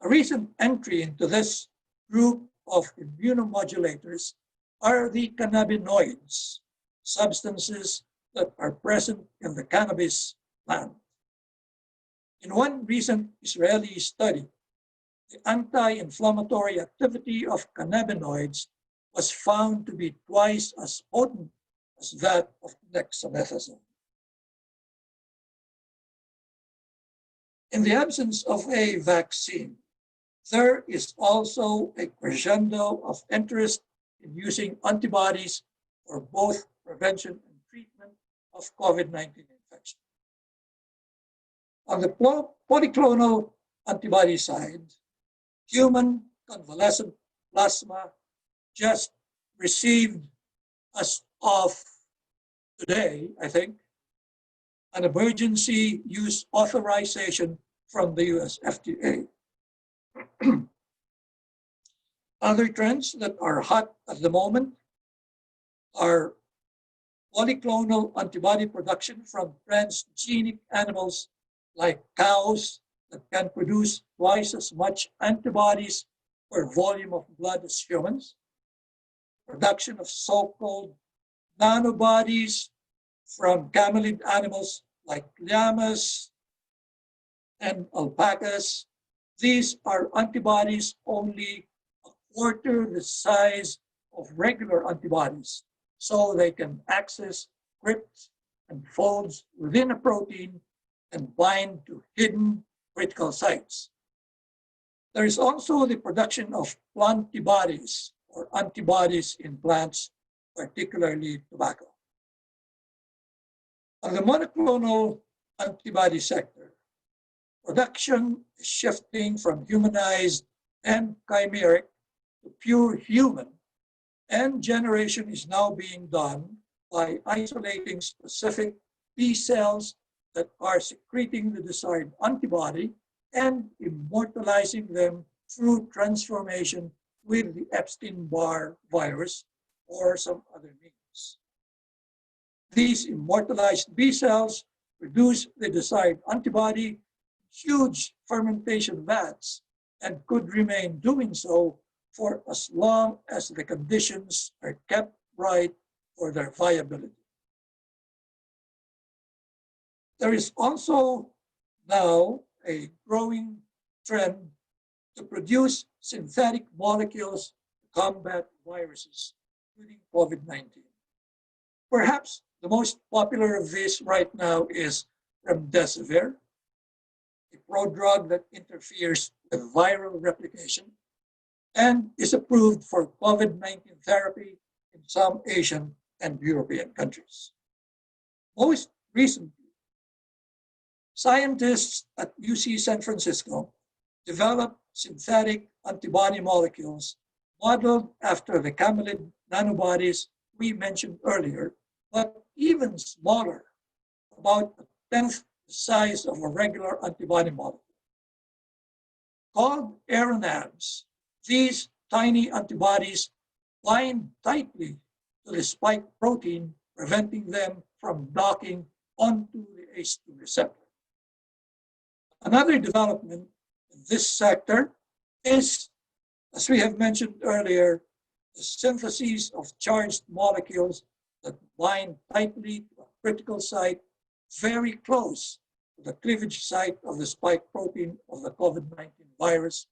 Speaker 5: A recent entry into this group of immunomodulators are the cannabinoids, substances that are present in the cannabis plant. In one recent Israeli study, the anti-inflammatory activity of cannabinoids was found to be twice as potent as that of dexamethasone. In the absence of a vaccine, there is also a crescendo of interest in using antibodies for both prevention and treatment of COVID-19 infection. On the polyclonal antibody side, human convalescent plasma just received, as of today, I think, an emergency use authorization from the US FDA. Other trends that are hot at the moment are polyclonal antibody production from transgenic animals like cows that can produce twice as much antibodies per volume of blood as humans, production of so-called nanobodies from camelid animals like llamas and alpacas. These are antibodies only a quarter the size of regular antibodies, so they can access crypts and folds within a protein and bind to hidden critical sites. There is also the production of plantibodies or antibodies in plants, particularly tobacco. On the monoclonal antibody sector, production is shifting from humanized and chimeric to pure human, and generation is now being done by isolating specific B cells that are secreting the desired antibody and immortalizing them through transformation with the Epstein-Barr virus or some other means. These immortalized B cells produce the desired antibody in huge fermentation vats and could remain doing so for as long as the conditions are kept right for their viability. There is also now a growing trend to produce synthetic molecules to combat viruses, including COVID-19. Perhaps the most popular of these right now is remdesivir, a prodrug that interferes with viral replication and is approved for COVID-19 therapy in some Asian and European countries. Most recently, scientists at UC San Francisco developed synthetic antibody molecules modeled after the camelid nanobodies we mentioned earlier, but even smaller, about a tenth the size of a regular antibody molecule. Called aeronavs, these tiny antibodies bind tightly to the spike protein, preventing them from docking onto the ACE2 receptor. Another development in this sector is, as we have mentioned earlier, the synthesis of charged molecules that bind tightly to a critical site very close to the cleavage site of the spike protein of the COVID-19 virus,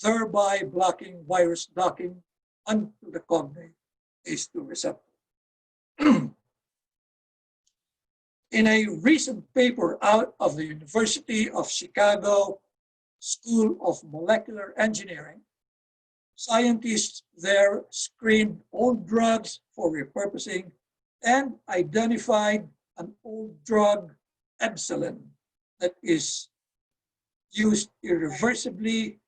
Speaker 5: thereby blocking virus docking onto the cognate ACE2 receptor. In a recent paper out of the University of Chicago School of Molecular Engineering, scientists there screened old drugs for repurposing and identified an old drug, epsilon, that is used irreversibly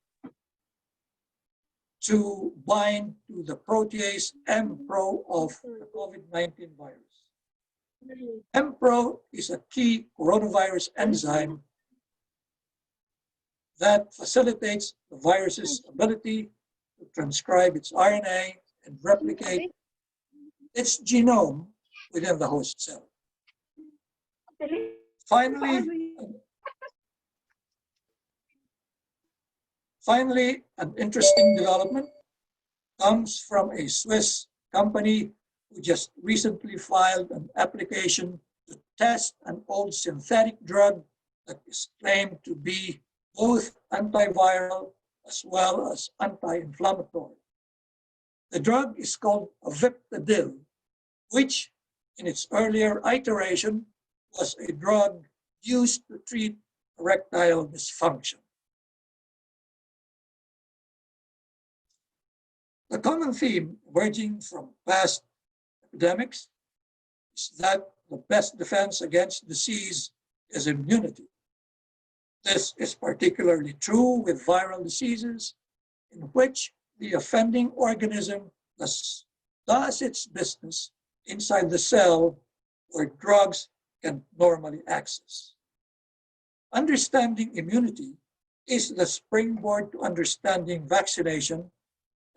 Speaker 5: to bind to the protease MPRO of the COVID-19 virus. MPRO is a key coronavirus enzyme that facilitates the virus's ability to transcribe its RNA and replicate its genome within the host cell. Finally, an interesting development comes from a Swiss company who just recently filed an application to test an old synthetic drug that is claimed to be both antiviral as well as anti-inflammatory. The drug is called aviptadil, which in its earlier iteration was a drug used to treat erectile dysfunction. The common theme emerging from past epidemics is that the best defense against disease is immunity. This is particularly true with viral diseases in which the offending organism does its business inside the cell where drugs can normally access. Understanding immunity is the springboard to understanding vaccination.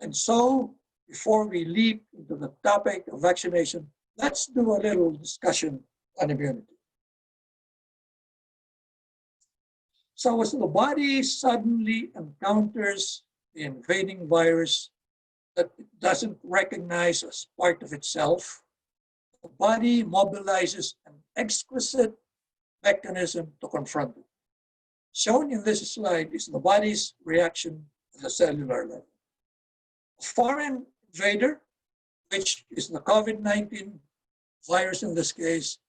Speaker 5: And so, before we leap into the topic of vaccination, let's do a little discussion on immunity. So as the body suddenly encounters the invading virus that it doesn't recognize as part of itself, the body mobilizes an exquisite mechanism to confront it. Shown in this slide is the body's reaction at the cellular level. A foreign invader, which is the COVID-19 virus in this case,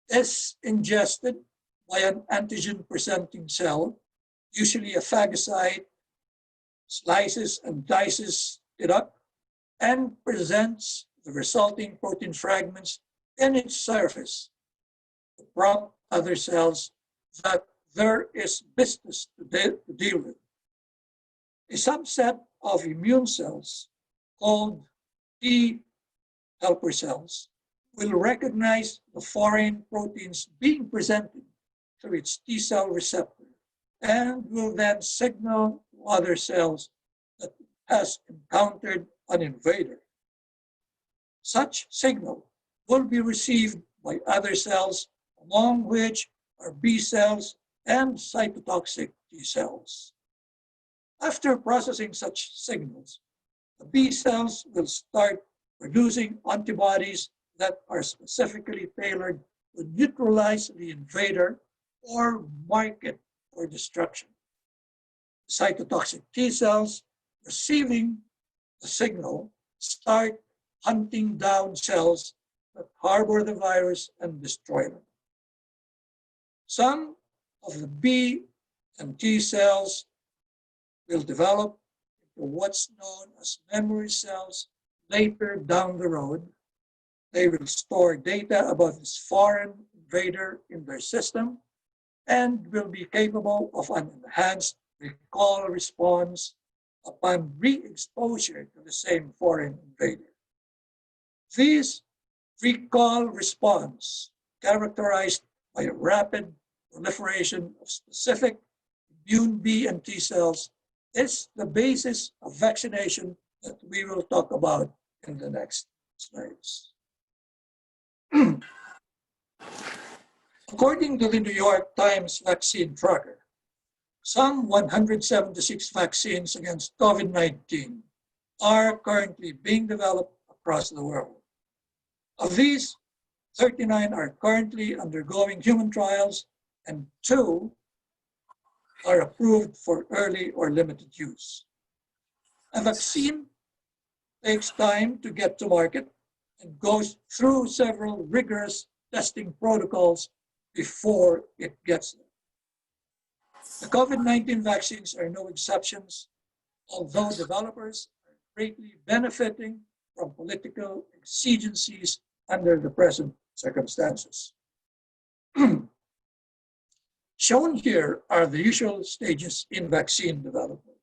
Speaker 5: is ingested by an antigen-presenting cell, usually a phagocyte, slices and dices it up, and presents the resulting protein fragments in its surface to prompt other cells that there is business to deal with. A subset of immune cells called T helper cells will recognize the foreign proteins being presented through its T cell receptor and will then signal to other cells that it has encountered an invader. Such signal will be received by other cells, among which are B cells and cytotoxic T cells. After processing such signals, the B cells will start producing antibodies that are specifically tailored to neutralize the invader or mark it for destruction. Cytotoxic T cells receiving the signal start hunting down cells that harbor the virus and destroy them. Some of the B and T cells will develop to what's known as memory cells later down the road. They will store data about this foreign invader in their system and will be capable of an enhanced recall response upon re-exposure to the same foreign invader. This recall response, characterized by a rapid proliferation of specific immune B and T cells, is the basis of vaccination that we will talk about in the next slides. According to the New York Times Vaccine Tracker, some 176 vaccines against COVID-19 are currently being developed across the world. Of these, 39 are currently undergoing human trials and 2 are approved for early or limited use. A vaccine takes time to get to market and goes through several rigorous testing protocols before it gets there. The COVID-19 vaccines are no exceptions, although developers are greatly benefiting from political exigencies under the present circumstances. Shown here are the usual stages in vaccine development.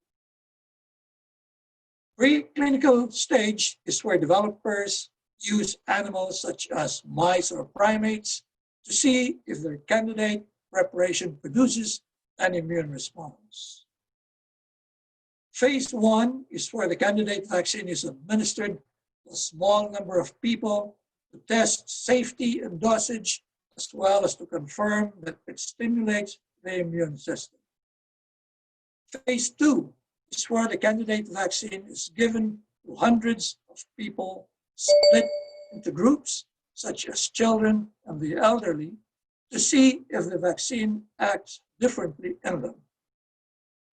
Speaker 5: Preclinical stage is where developers use animals such as mice or primates to see if their candidate preparation produces an immune response. Phase 1 is where the candidate vaccine is administered to a small number of people to test safety and dosage, as well as to confirm that it stimulates the immune system. Phase 2 is where the candidate vaccine is given to hundreds of people split into groups, such as children and the elderly, to see if the vaccine acts differently in them.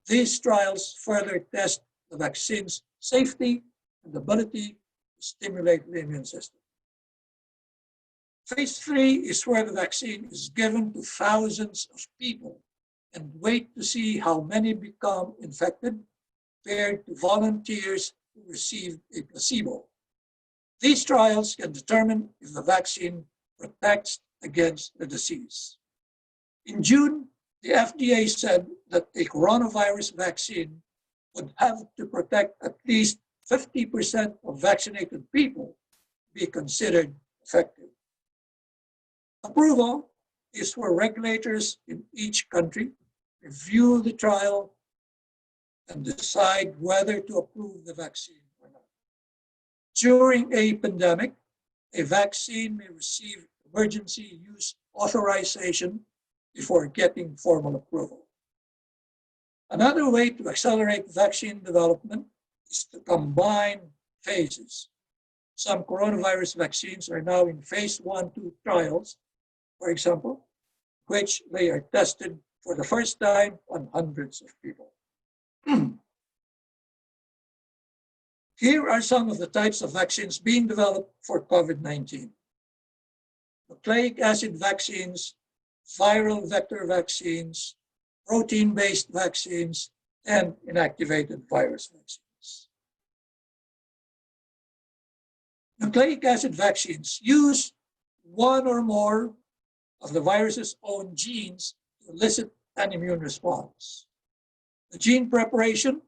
Speaker 5: These trials further test the vaccine's safety and ability to stimulate the immune system. Phase 3 is where the vaccine is given to thousands of people and wait to see how many become infected compared to volunteers who received a placebo. These trials can determine if the vaccine protects against the disease. In June, the FDA said that a coronavirus vaccine would have to protect at least 50% of vaccinated people to be considered effective. Approval is where regulators in each country review the trial and decide whether to approve the vaccine or not. During a pandemic, a vaccine may receive emergency use authorization before getting formal approval. Another way to accelerate vaccine development is to combine phases. Some coronavirus vaccines are now in phase 1-2 trials, for example, which they are tested for the first time on hundreds of people. Here are some of the types of vaccines being developed for COVID-19. Nucleic acid vaccines, viral vector vaccines, protein-based vaccines, and inactivated virus vaccines. Nucleic acid vaccines use one or more of the virus's own genes to elicit an immune response. The gene preparation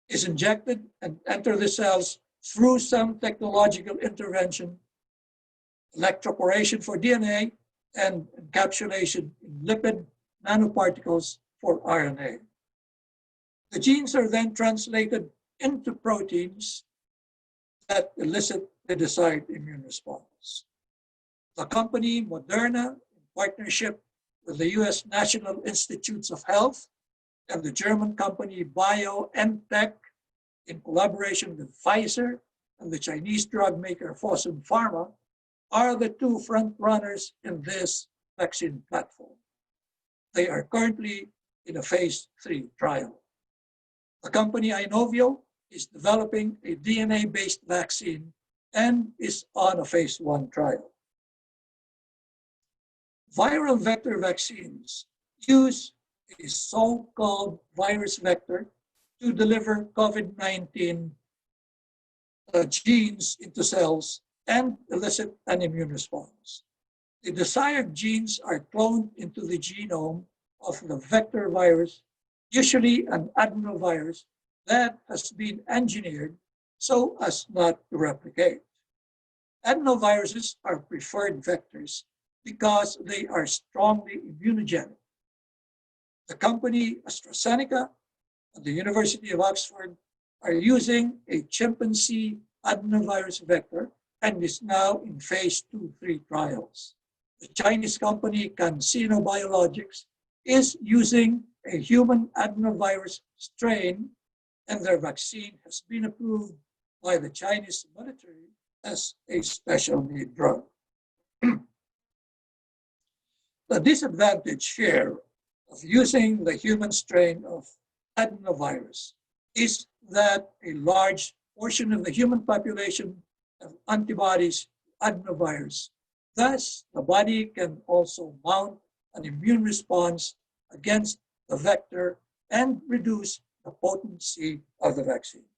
Speaker 5: is injected and enter the cells through some technological intervention, electroporation for DNA, and encapsulation in lipid nanoparticles for RNA. The genes are then translated into proteins that elicit the desired immune response. The company Moderna, in partnership with the US National Institutes of Health, and the German company BioNTech, in collaboration with Pfizer and the Chinese drug maker Fosun Pharma, are the two front runners in this vaccine platform. They are currently in a phase 3 trial. The company Inovio is developing a DNA-based vaccine and is on a phase 1 trial. Viral vector vaccines use a so-called virus vector to deliver COVID-19 genes into cells and elicit an immune response. The desired genes are cloned into the genome of the vector virus, usually an adenovirus that has been engineered so as not to replicate. Adenoviruses are preferred vectors because they are strongly immunogenic. The company AstraZeneca and the University of Oxford are using a chimpanzee adenovirus vector and is now in phase 2-3 trials. The Chinese company CanSino Biologics is using a human adenovirus strain, and their vaccine has been approved by the Chinese military as a special need drug. The disadvantage here of using the human strain of adenovirus is that a large portion of the human population have antibodies to adenovirus. Thus, the body can also mount an immune response against the vector and reduce the potency of the vaccine.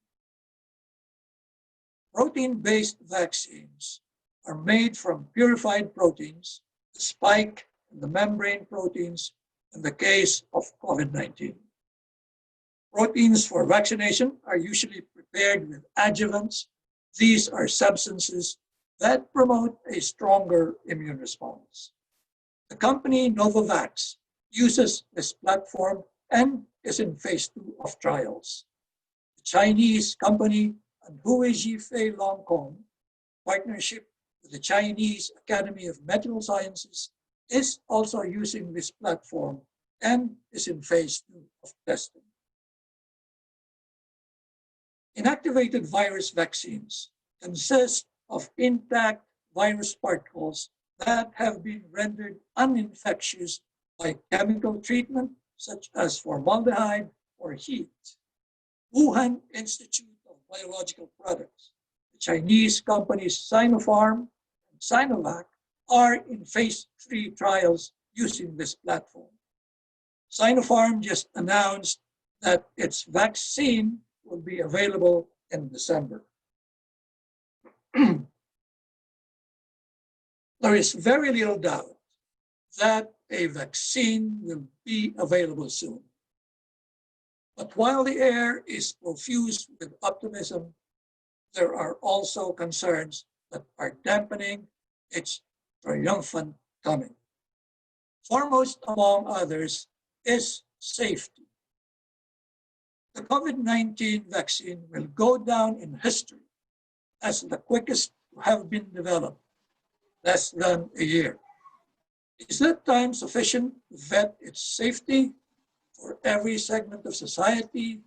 Speaker 5: Protein-based vaccines are made from purified proteins, the spike and the membrane proteins in the case of COVID-19. Proteins for vaccination are usually prepared with adjuvants. These are substances that promote a stronger immune response. The company Novavax uses this platform and is in phase 2 of trials. The Chinese company Anhui Zhifei Longkong, partnership with the Chinese Academy of Medical Sciences, is also using this platform and is in phase 2 of testing. Inactivated virus vaccines consist of intact virus particles that have been rendered uninfectious by chemical treatment, such as formaldehyde or heat. Wuhan Institute of Biological Products, the Chinese companies Sinopharm and Sinovac, are in phase 3 trials using this platform. Sinopharm just announced that its vaccine will be available in December. There is very little doubt that a vaccine will be available soon. But while the air is profuse with optimism, there are also concerns that are dampening its triumphant coming. Foremost among others is safety. The COVID-19 vaccine will go down in history as the quickest to have been developed, less than a year. Is that time sufficient to vet its safety for every segment of society,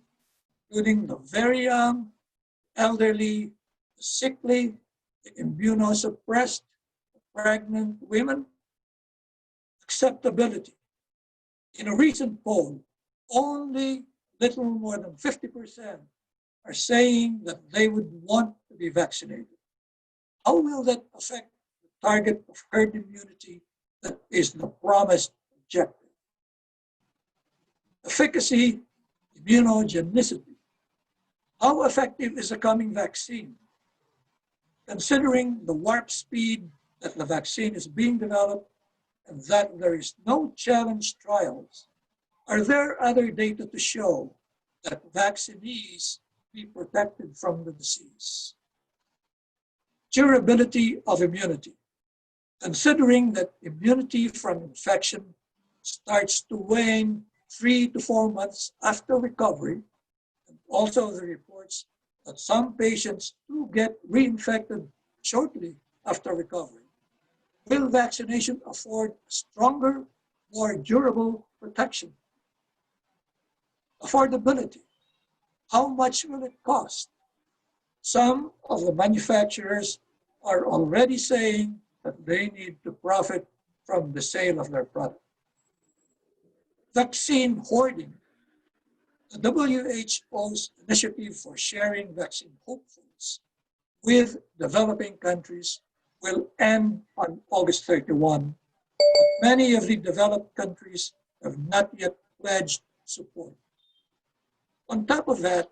Speaker 5: including the very young, elderly, the sickly, the immunosuppressed, the pregnant women? Acceptability. In a recent poll, only little more than 50% are saying that they would want to be vaccinated. How will that affect the target of herd immunity that is the promised objective? Efficacy, immunogenicity. How effective is the coming vaccine? Considering the warp speed that the vaccine is being developed and that there is no challenge trials, are there other data to show that vaccinees be protected from the disease? Durability of immunity. Considering that immunity from infection starts to wane 3 to 4 months after recovery, and also the reports that some patients do get reinfected shortly after recovery, will vaccination afford stronger, more durable protection? Affordability. How much will it cost? Some of the manufacturers are already saying that they need to profit from the sale of their product. Vaccine hoarding. The WHO's initiative for sharing vaccine hopefuls with developing countries will end on August 31, but many of the developed countries have not yet pledged support. On top of that,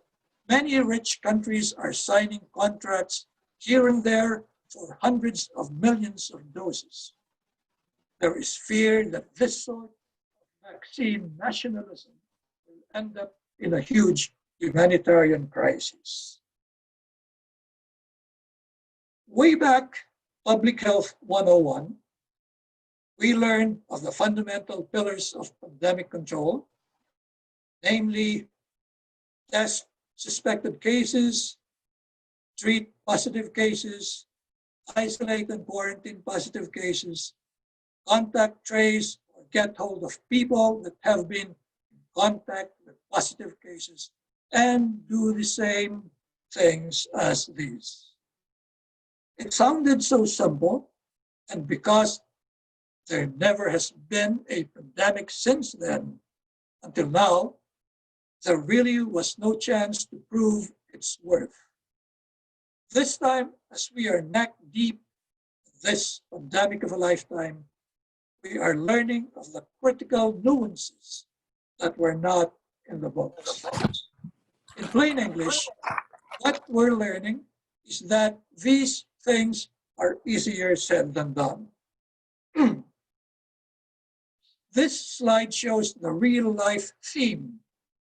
Speaker 5: many rich countries are signing contracts here and there for hundreds of millions of doses. There is fear that this sort of vaccine nationalism will end up in a huge humanitarian crisis. Way back, Public Health 101, we learned of the fundamental pillars of pandemic control, namely test suspected cases, treat positive cases, isolate and quarantine positive cases, contact trace or get hold of people that have been in contact with positive cases, and do the same things as these. It sounded so simple, and because there never has been a pandemic since then until now, there really was no chance to prove its worth. This time, as we are neck deep in this pandemic of a lifetime, we are learning of the critical nuances that were not in the books. In plain English, what we're learning is that these things are easier said than done. This slide shows the real-life theme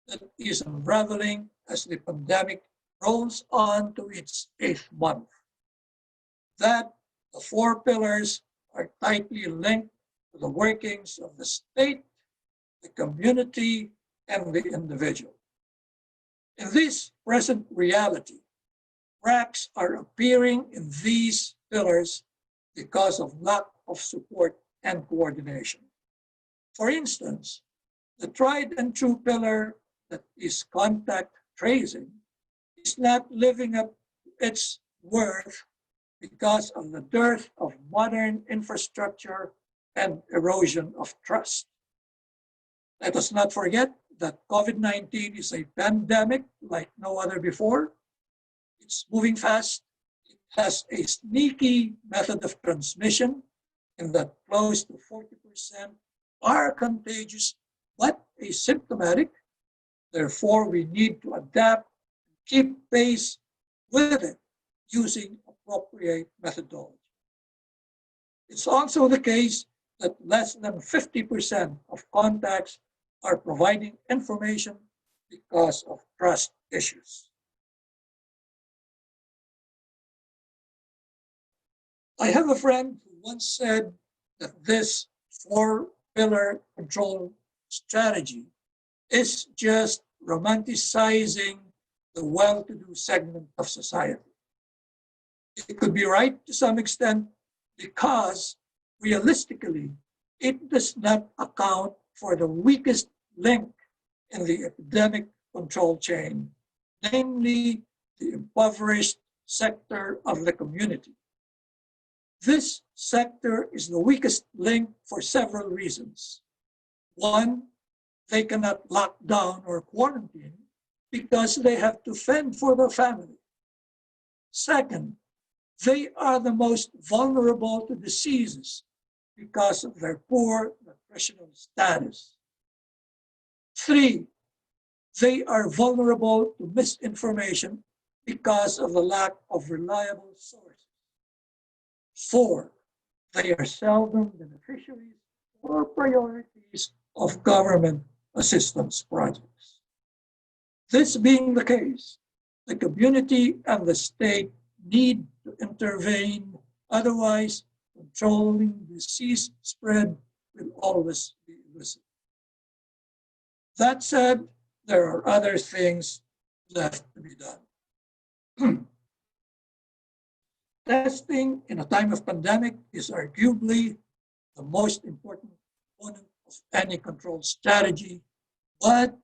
Speaker 5: that is unraveling as the pandemic rolls on to its 8th month. That the 4 pillars are tightly linked to the workings of the state, the community, and the individual. In this present reality, cracks are appearing in these pillars because of lack of support and coordination. For instance, the tried and true pillar that is contact tracing is not living up to its worth because of the dearth of modern infrastructure and erosion of trust. Let us not forget that COVID-19 is a pandemic like no other before. It's moving fast. It has a sneaky method of transmission in that close to 40% are contagious but asymptomatic. Therefore, we need to adapt and keep pace with it using appropriate methodology. It's also the case that less than 50% of contacts are providing information because of trust issues. I have a friend who once said that this 4-pillar control strategy is just romanticizing the well-to-do segment of society. It could be right to some extent because realistically, it does not account for the weakest link in the epidemic control chain, namely the impoverished sector of the community. This sector is the weakest link for several reasons. One, they cannot lock down or quarantine because they have to fend for their family. Second, they are the most vulnerable to diseases because of their poor nutritional status. 3, they are vulnerable to misinformation because of the lack of reliable sources. 4, they are seldom beneficiaries or priorities of government assistance projects. This being the case, the community and the state need to intervene, otherwise controlling disease spread will always be elusive. That said, there are other things left to be done. Testing in a time of pandemic is arguably the most important component of any control strategy, but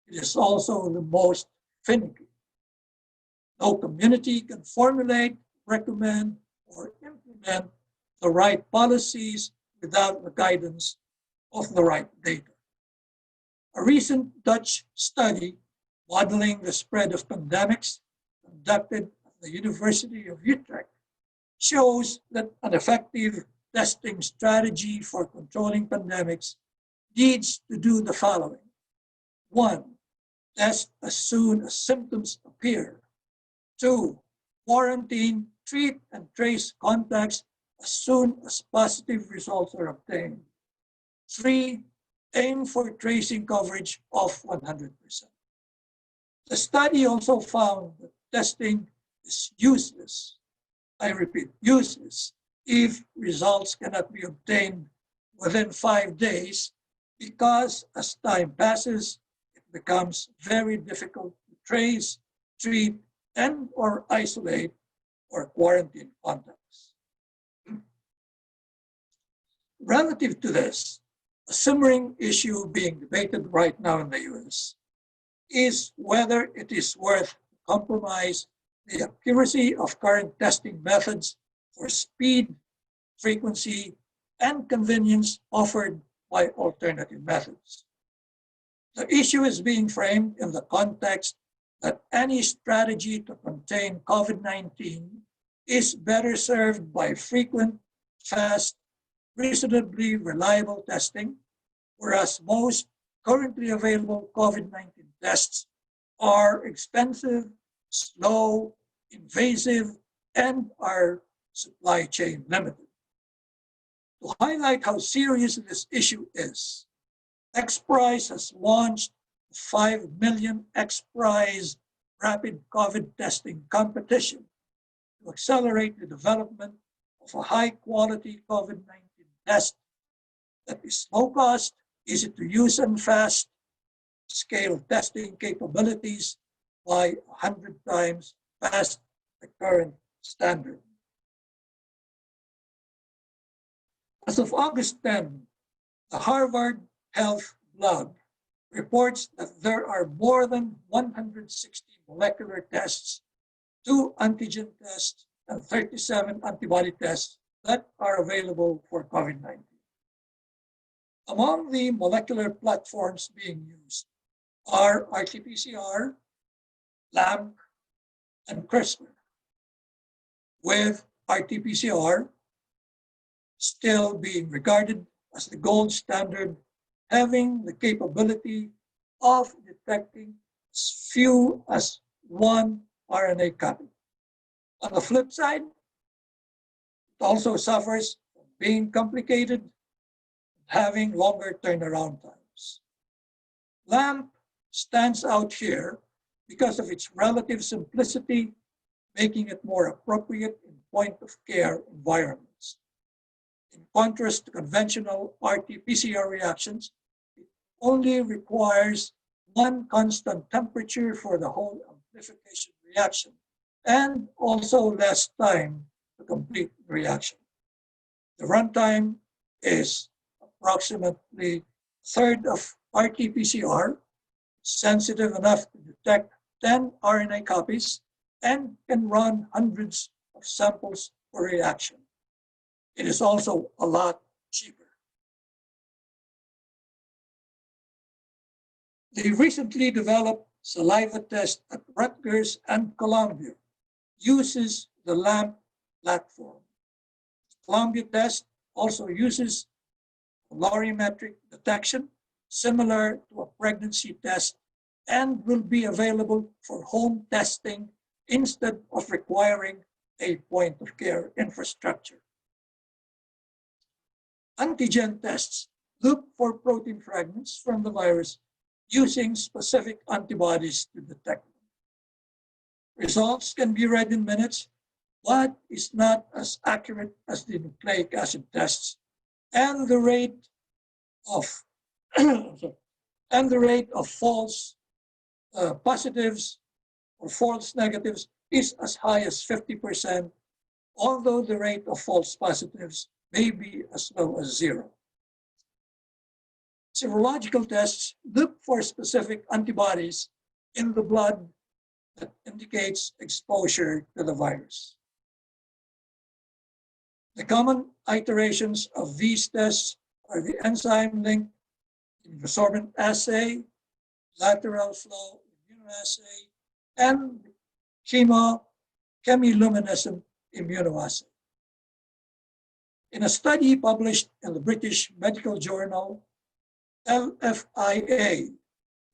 Speaker 5: it is also the most finicky. No community can formulate, recommend, or implement the right policies without the guidance of the right data. A recent Dutch study modeling the spread of pandemics conducted at the University of Utrecht shows that an effective testing strategy for controlling pandemics needs to do the following. 1, test as soon as symptoms appear. 2, quarantine, treat, and trace contacts as soon as positive results are obtained. 3, aim for tracing coverage of 100%. The study also found that testing is useless. I repeat, useless if results cannot be obtained within 5 days, because as time passes, it becomes very difficult to trace, treat, and or isolate or quarantine contacts. Relative to this, a simmering issue being debated right now in the US is whether it is worth to compromise the accuracy of current testing methods for speed, frequency, and convenience offered by alternative methods. The issue is being framed in the context that any strategy to contain COVID-19 is better served by frequent, fast, reasonably reliable testing, whereas most currently available COVID-19 tests are expensive, slow, invasive, and are supply chain limited. To highlight how serious this issue is, XPRIZE has launched a 5 million XPRIZE rapid COVID testing competition to accelerate the development of a high-quality COVID-19 test that is low cost, easy to use, and fast, scale testing capabilities by 100 times past the current standard. As of August 10, the Harvard Health blog reports that there are more than 160 molecular tests, 2 antigen tests, and 37 antibody tests that are available for COVID-19. Among the molecular platforms being used are RT-PCR, LAMP, and CRISPR, with RT-PCR still being regarded as the gold standard, having the capability of detecting as few as 1 RNA copy. On the flip side, it also suffers from being complicated and having longer turnaround times. LAMP stands out here because of its relative simplicity, making it more appropriate in point-of-care environments. In contrast to conventional RT-PCR reactions, it only requires 1 constant temperature for the whole amplification reaction, and also less time to complete the reaction. The runtime is approximately a third of RT-PCR, sensitive enough to detect 10 RNA copies, and can run hundreds of samples per reaction. It is also a lot cheaper. The recently developed saliva test at Rutgers and Columbia uses the LAMP platform. The Columbia test also uses colorimetric detection, similar to a pregnancy test, and will be available for home testing instead of requiring a point-of-care infrastructure. Antigen tests look for protein fragments from the virus using specific antibodies to detect them. Results can be read in minutes, but is not as accurate as the nucleic acid tests, and the rate of false positives or false negatives is as high as 50%, although the rate of false positives may be as low as 0. Serological tests look for specific antibodies in the blood that indicates exposure to the virus. The common iterations of these tests are the enzyme-linked immunosorbent assay, lateral flow immunoassay, and chemiluminescent immunoassay. In a study published in the British Medical Journal, LFIA,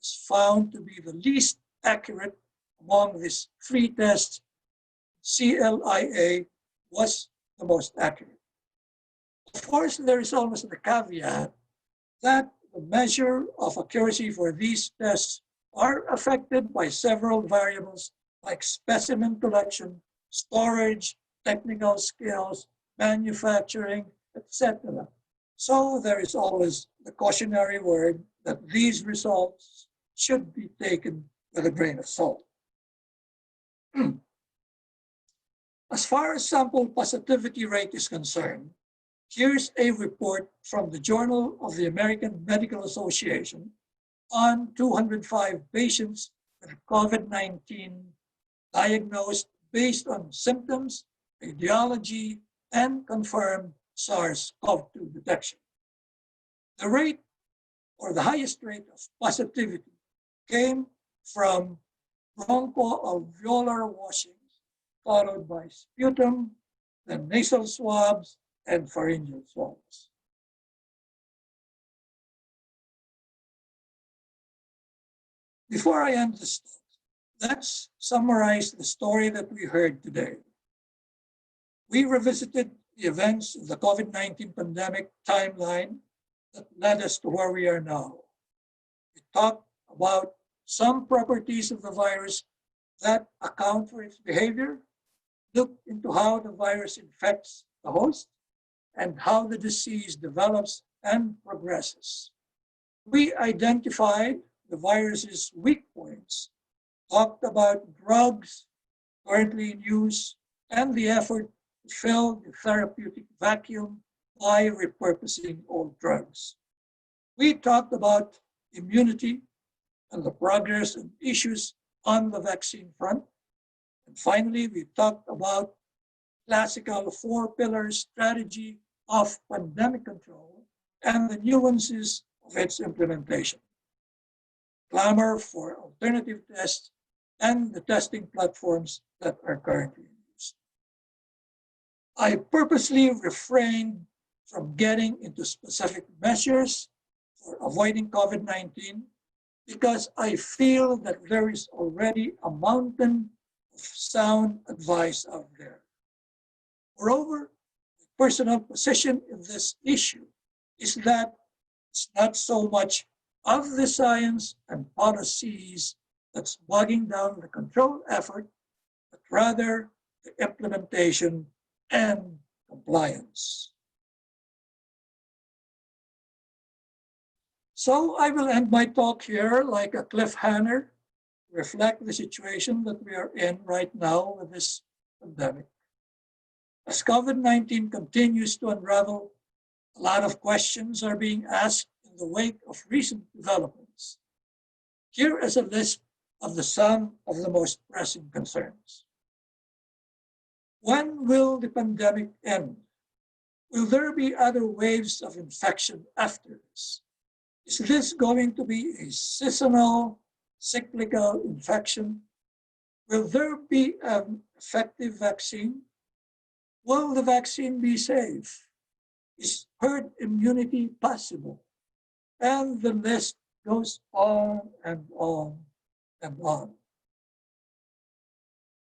Speaker 5: is found to be the least accurate among these three tests. CLIA was the most accurate. Of course, there is always the caveat that the measure of accuracy for these tests are affected by several variables like specimen collection, storage, technical skills, manufacturing, etc. So there is always the cautionary word that these results should be taken with a grain of salt. As far as sample positivity rate is concerned, here's a report from the Journal of the American Medical Association on 205 patients with COVID-19 diagnosed based on symptoms, etiology, and confirmed SARS-CoV-2 detection. The rate, or the highest rate of positivity, came from bronchoalveolar washings, followed by sputum, then nasal swabs, and pharyngeal swabs. Before I end this talk, let's summarize the story that we heard today. We revisited the events of the COVID-19 pandemic timeline that led us to where we are now. We talked about some properties of the virus that account for its behavior, looked into how the virus infects the host, and how the disease develops and progresses. We identified the virus's weak points, talked about drugs currently in use, and the effort to fill the therapeutic vacuum by repurposing old drugs. We talked about immunity and the progress and issues on the vaccine front. And finally, we talked about classical four-pillar strategy of pandemic control and the nuances of its implementation. Clamor for alternative tests and the testing platforms that are currently in use. I purposely refrained from getting into specific measures for avoiding COVID-19 because I feel that there is already a mountain of sound advice out there. Moreover, my personal position in this issue is that it's not so much of the science and policies that's bogging down the control effort, but rather the implementation and compliance. So I will end my talk here like a cliffhanger, reflect the situation that we are in right now with this pandemic. As COVID-19 continues to unravel, a lot of questions are being asked in the wake of recent developments. Here is a list of some of the most pressing concerns. When will the pandemic end? Will there be other waves of infection after this? Is this going to be a seasonal, cyclical infection? Will there be an effective vaccine? Will the vaccine be safe? Is herd immunity possible? And the list goes on and on and on.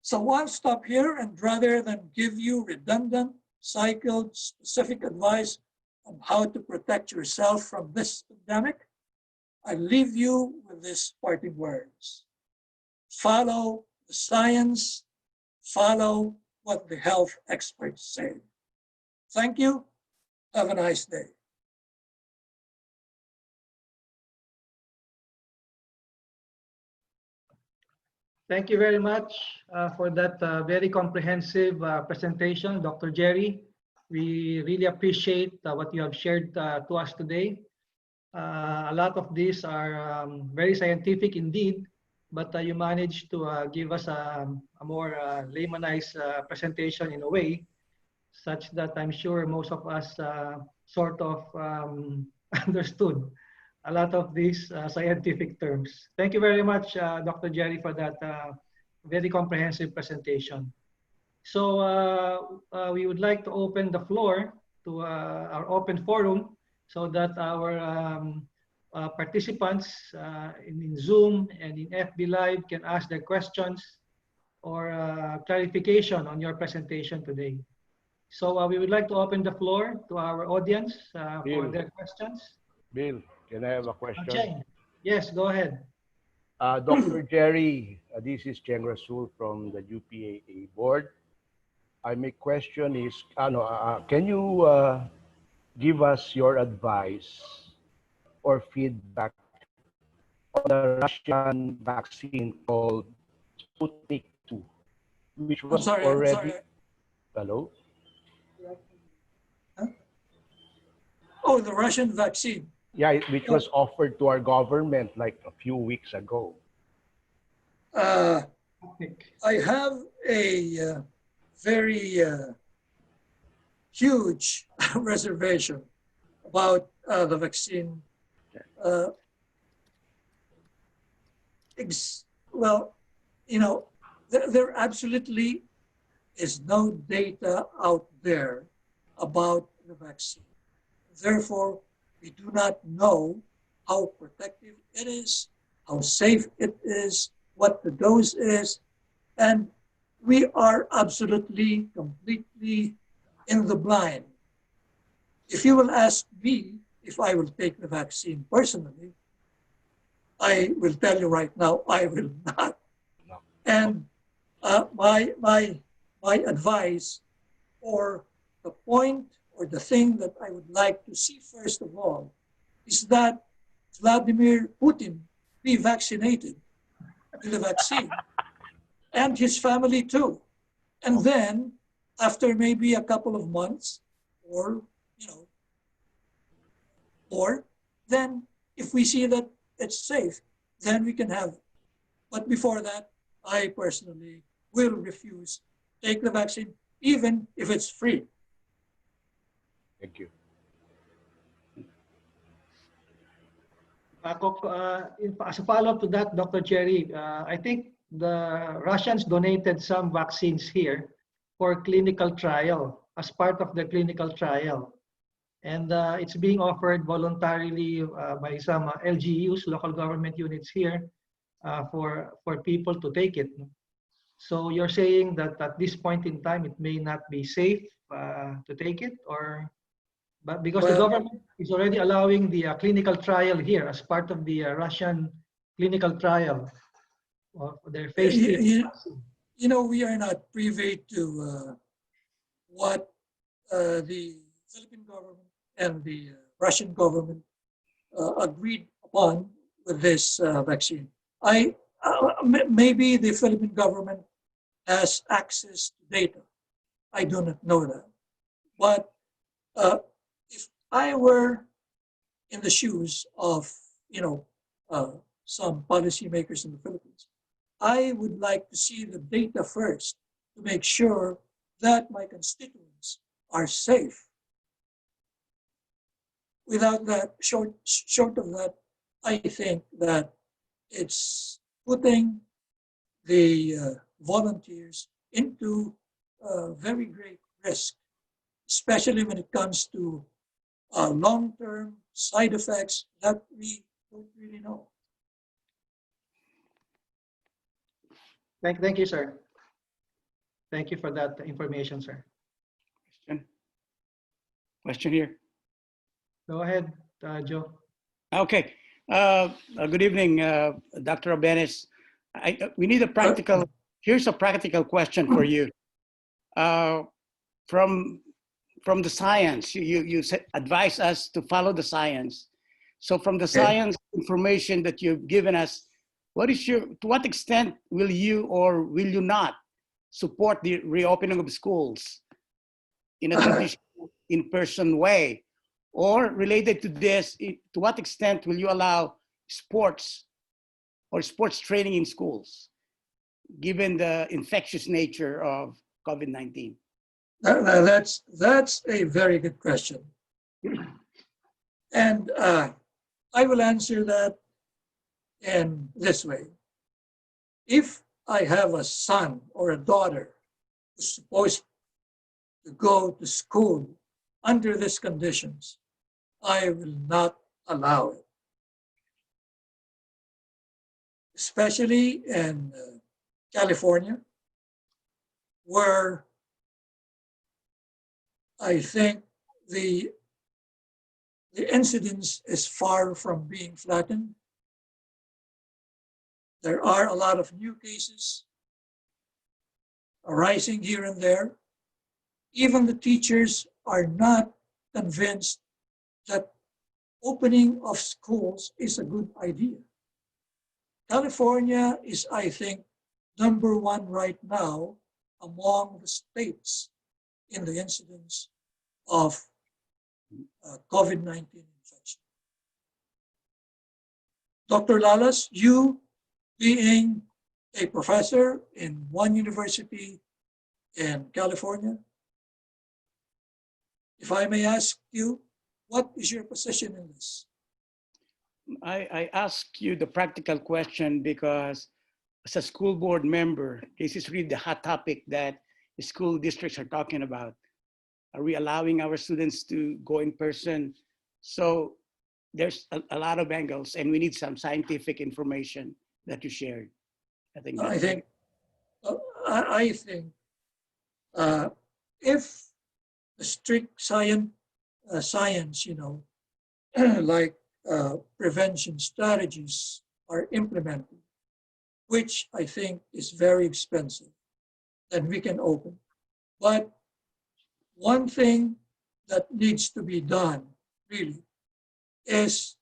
Speaker 5: So I'll stop here, and rather than give you redundant, cycled, specific advice on how to protect yourself from this pandemic, I leave you with these parting words. Follow the science, follow what the health experts say. Thank you. Have a nice day.
Speaker 1: Thank you very much for that very comprehensive presentation, Dr. Jerry. We really appreciate what you have shared to us today. A lot of these are very scientific indeed, but you managed to give us a more laymanized presentation in a way, such that I'm sure most of us sort of understood a lot of these scientific terms. Thank you very much, Dr. Jerry, for that very comprehensive presentation. So we would like to open the floor to our open forum so that our participants in Zoom and in FB Live can ask their questions or clarification on your presentation today. So we would like to open the floor to our audience for
Speaker 7: Bill.
Speaker 1: their questions.
Speaker 7: Bill, can I have a question?
Speaker 1: Cheng, yes, go ahead.
Speaker 7: Dr. Jerry, this is Cheng Rasul from the UPAA board. My question is, can you give us your advice or feedback on the Russian vaccine called Sputnik 2, which was
Speaker 5: I'm
Speaker 7: already...
Speaker 5: sorry.
Speaker 7: Hello?
Speaker 5: Huh? Oh, the Russian vaccine.
Speaker 7: Yeah, which was offered to our government like a few weeks ago.
Speaker 5: I have a very huge reservation about the vaccine. Well, you know, there absolutely is no data out there about the vaccine. Therefore, we do not know how protective it is, how safe it is, what the dose is, and we are absolutely, completely in the blind. If you will ask me if I will take the vaccine personally, I will tell you right now, I will not.
Speaker 7: No.
Speaker 5: And my advice, or the point or the thing that I would like to see first of all, is that Vladimir Putin be vaccinated with the vaccine, and his family too. And then, after maybe a couple of months, or or then if we see that it's safe, then we can have it. But before that, I personally will refuse to take the vaccine, even if it's free.
Speaker 7: Thank you.
Speaker 1: As a follow-up to that, Dr. Cherry, I think the Russians donated some vaccines here for clinical trial, as part of the clinical trial. And it's being offered voluntarily by some LGUs, local government units here, for people to take it. So you're saying that at this point in time, it may not be safe to take it, or but because the government is already allowing the clinical trial here as part of the Russian clinical trial of their phase 3.
Speaker 5: You know, we are not privy to what the Philippine government and the Russian government agreed upon with this vaccine. Maybe the Philippine government has access to data. I do not know that. But if I were in the shoes of, some policymakers in the Philippines, I would like to see the data first to make sure that my constituents are safe. Without that, short of that, I think that it's putting the volunteers into very great risk, especially when it comes to long-term side effects that we don't really know.
Speaker 1: Thank you, sir. Thank you for that information, sir.
Speaker 8: Question here.
Speaker 1: Go ahead, Joe.
Speaker 8: Okay. Good evening, Dr. Abenes. We need a practical, here's a practical question for you. From the science, you advise us to follow the science. So from the science information that you've given us, to what extent will you or will you not support the reopening of schools in a traditional in-person way? Or related to this, to what extent will you allow sports or sports training in schools, given the infectious nature of COVID-19?
Speaker 5: That's a very good question. And I will answer that in this way. If I have a son or a daughter who's supposed to go to school under these conditions, I will not allow it. especially in California, where I think the incidence is far from being flattened. There are a lot of new cases arising here and there. Even the teachers are not convinced that opening of schools is a good idea. California is, I think, #1 right now among the states in the incidence of COVID-19 infection. Dr. Lalas, you being a professor in one university in California, if I may ask you, what is your position in this?
Speaker 8: I ask you the practical question because as a school board member, this is really the hot topic that the school districts are talking about. Are we allowing our students to go in person? So there's a lot of angles and we need some scientific information that you shared. I think
Speaker 5: if the strict science, like prevention strategies are implemented, which I think is very expensive, then we can open. But one thing that needs to be done really is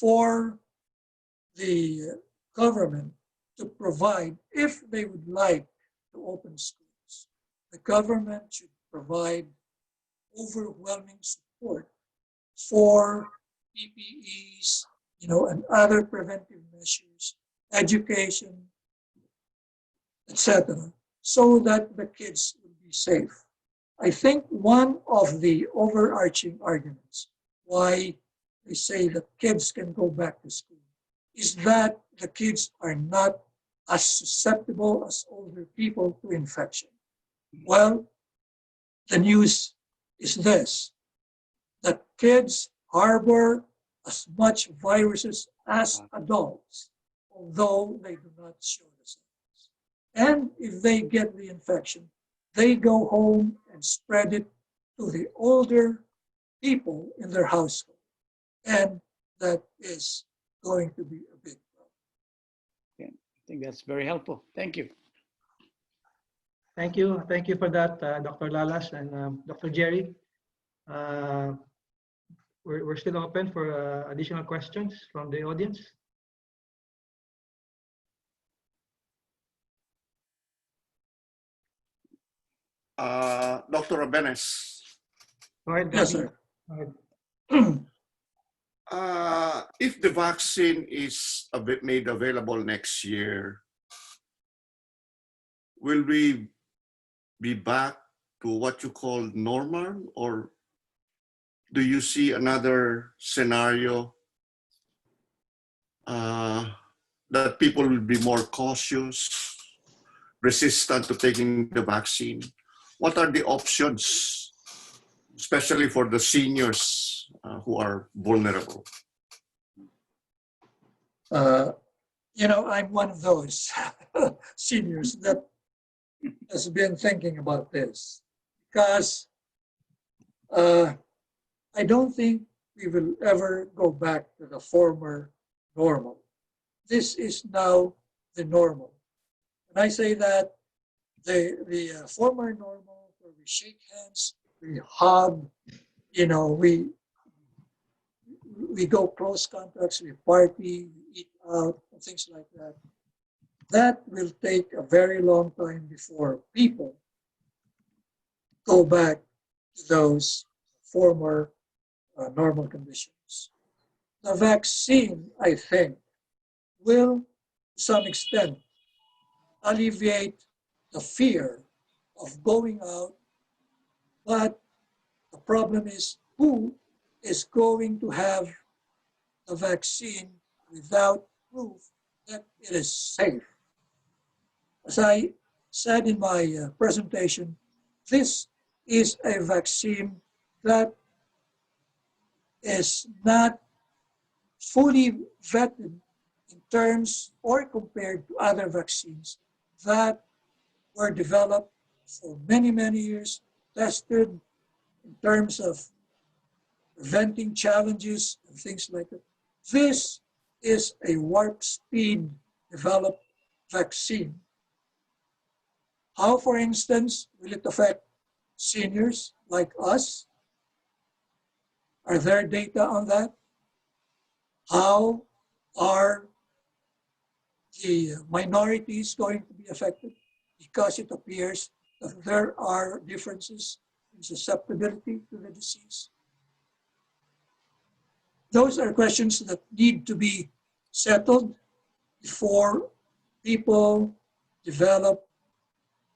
Speaker 5: for the government to provide, if they would like to open schools, the government should provide overwhelming support for PPEs, and other preventive measures, education, etc., so that the kids will be safe. I think one of the overarching arguments why they say that kids can go back to school is that the kids are not as susceptible as older people to infection. Well, the news is this, that kids harbor as much viruses as adults, although they do not show the symptoms. And if they get the infection, they go home and spread it to the older people in their household. And that is going to be a big problem.
Speaker 8: Yeah, I think that's very helpful. Thank you.
Speaker 1: Thank you. Thank you for that, Dr. Lalas and Dr. Jerry. We're still open for additional questions from the audience.
Speaker 9: Dr. Abenes.
Speaker 1: Go ahead.
Speaker 5: Yes, sir.
Speaker 9: If the vaccine is made available next year, will we be back to what you call normal, or do you see another scenario that people will be more cautious, resistant to taking the vaccine? What are the options, especially for the seniors who are vulnerable?
Speaker 5: I'm one of those seniors that has been thinking about this, because I don't think we will ever go back to the former normal. This is now the normal. And I say that the former normal, where we shake hands, we hug, we go close contacts, we party, we eat out, and things like that. That will take a very long time before people go back to those former normal conditions. The vaccine, I think, will, to some extent, alleviate the fear of going out, but the problem is who is going to have the vaccine without proof that it is safe. As I said in my presentation, this is a vaccine that is not fully vetted in terms or compared to other vaccines that were developed for many, many years, tested in terms of preventing challenges and things like that. This is a warp speed developed vaccine. How, for instance, will it affect seniors like us? Are there data on that? How are the minorities going to be affected? Because it appears that there are differences in susceptibility to the disease. Those are questions that need to be settled before people develop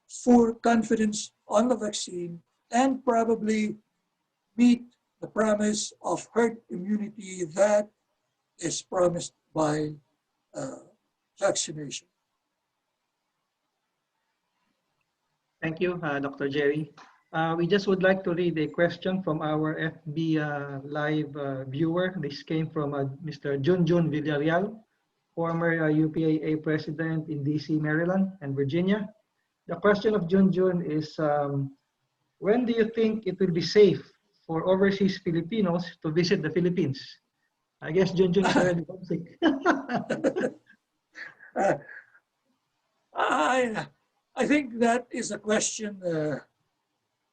Speaker 5: full confidence on the vaccine and probably meet the promise of herd immunity that is promised by vaccination.
Speaker 1: Thank you, Dr. Jerry. We just would like to read a question from our FB Live viewer. This came from Mr. Junjun Villarreal, former UPAA president in DC, Maryland, and Virginia. The question of Junjun is, when do you think it will be safe for overseas Filipinos to visit the Philippines? I guess Junjun is already homesick.
Speaker 5: I think that is a question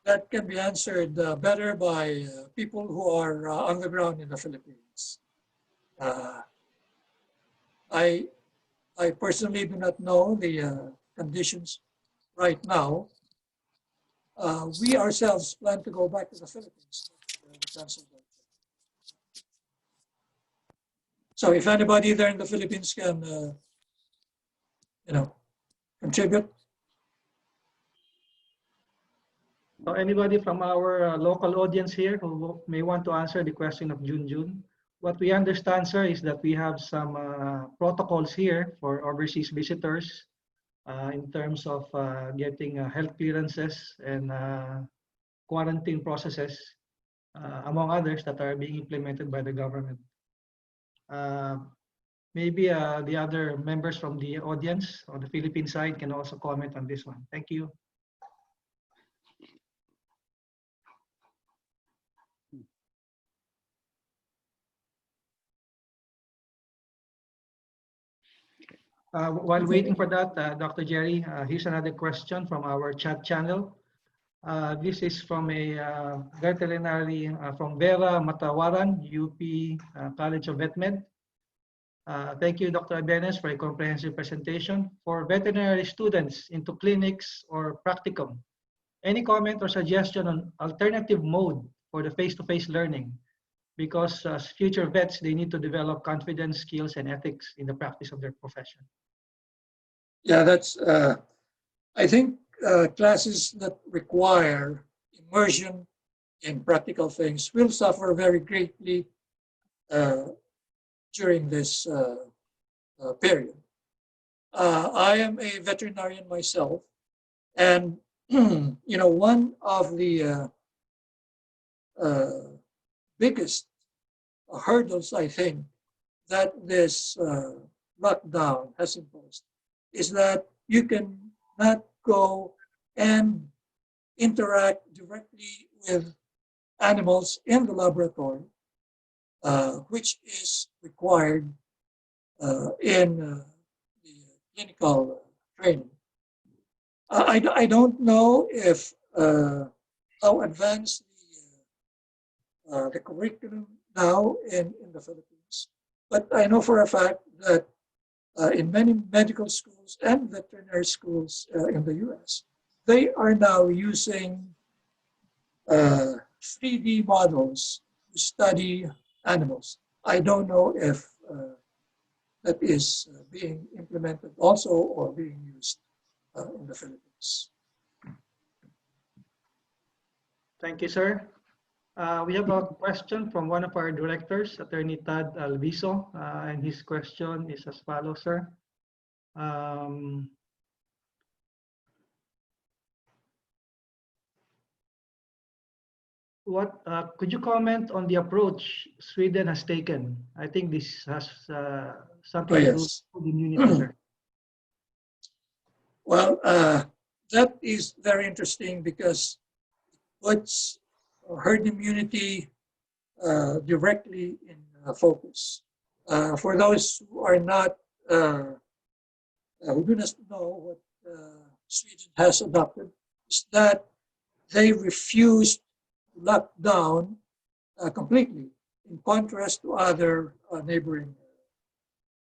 Speaker 5: that can be answered better by people who are on the ground in the Philippines. I personally do not know the conditions right now. We ourselves plan to go back to the Philippines. So if anybody there in the Philippines can, contribute.
Speaker 1: So anybody from our local audience here who may want to answer the question of Junjun? What we understand, sir, is that we have some protocols here for overseas visitors in terms of getting health clearances and quarantine processes, among others that are being implemented by the government. Maybe the other members from the audience on the Philippine side can also comment on this one. Thank you. While waiting for that, Dr. Jerry, here's another question from our chat channel. This is from a veterinary from Vera Matawaran, UP College of VetMed. Thank you, Dr. Abenes, for a comprehensive presentation. For veterinary students into clinics or practicum, any comment or suggestion on alternative mode for the face-to-face learning? Because as future vets, they need to develop confidence, skills, and ethics in the practice of their profession.
Speaker 5: Yeah, that's, I think classes that require immersion in practical things will suffer very greatly during this period. I am a veterinarian myself, and one of the biggest hurdles I think that this lockdown has imposed is that you can not go and interact directly with animals in the laboratory, which is required in the clinical training. I don't know if how advanced the curriculum now in the Philippines, but I know for a fact that in many medical schools and veterinary schools in the US, they are now using 3D models to study animals. I don't know if that is being implemented also or being used in the Philippines.
Speaker 1: Thank you, sir. We have a question from one of our directors, Attorney Tad Alviso, and his question is as follows, sir. Could you comment on the approach Sweden has taken? I think this has something
Speaker 5: Oh,
Speaker 1: to do
Speaker 5: yes.
Speaker 1: with immunity, sir.
Speaker 5: Well, that is very interesting because puts herd immunity directly in focus. For those who are not, who do not know what Sweden has adopted, is that they refused to lock down completely, in contrast to other neighboring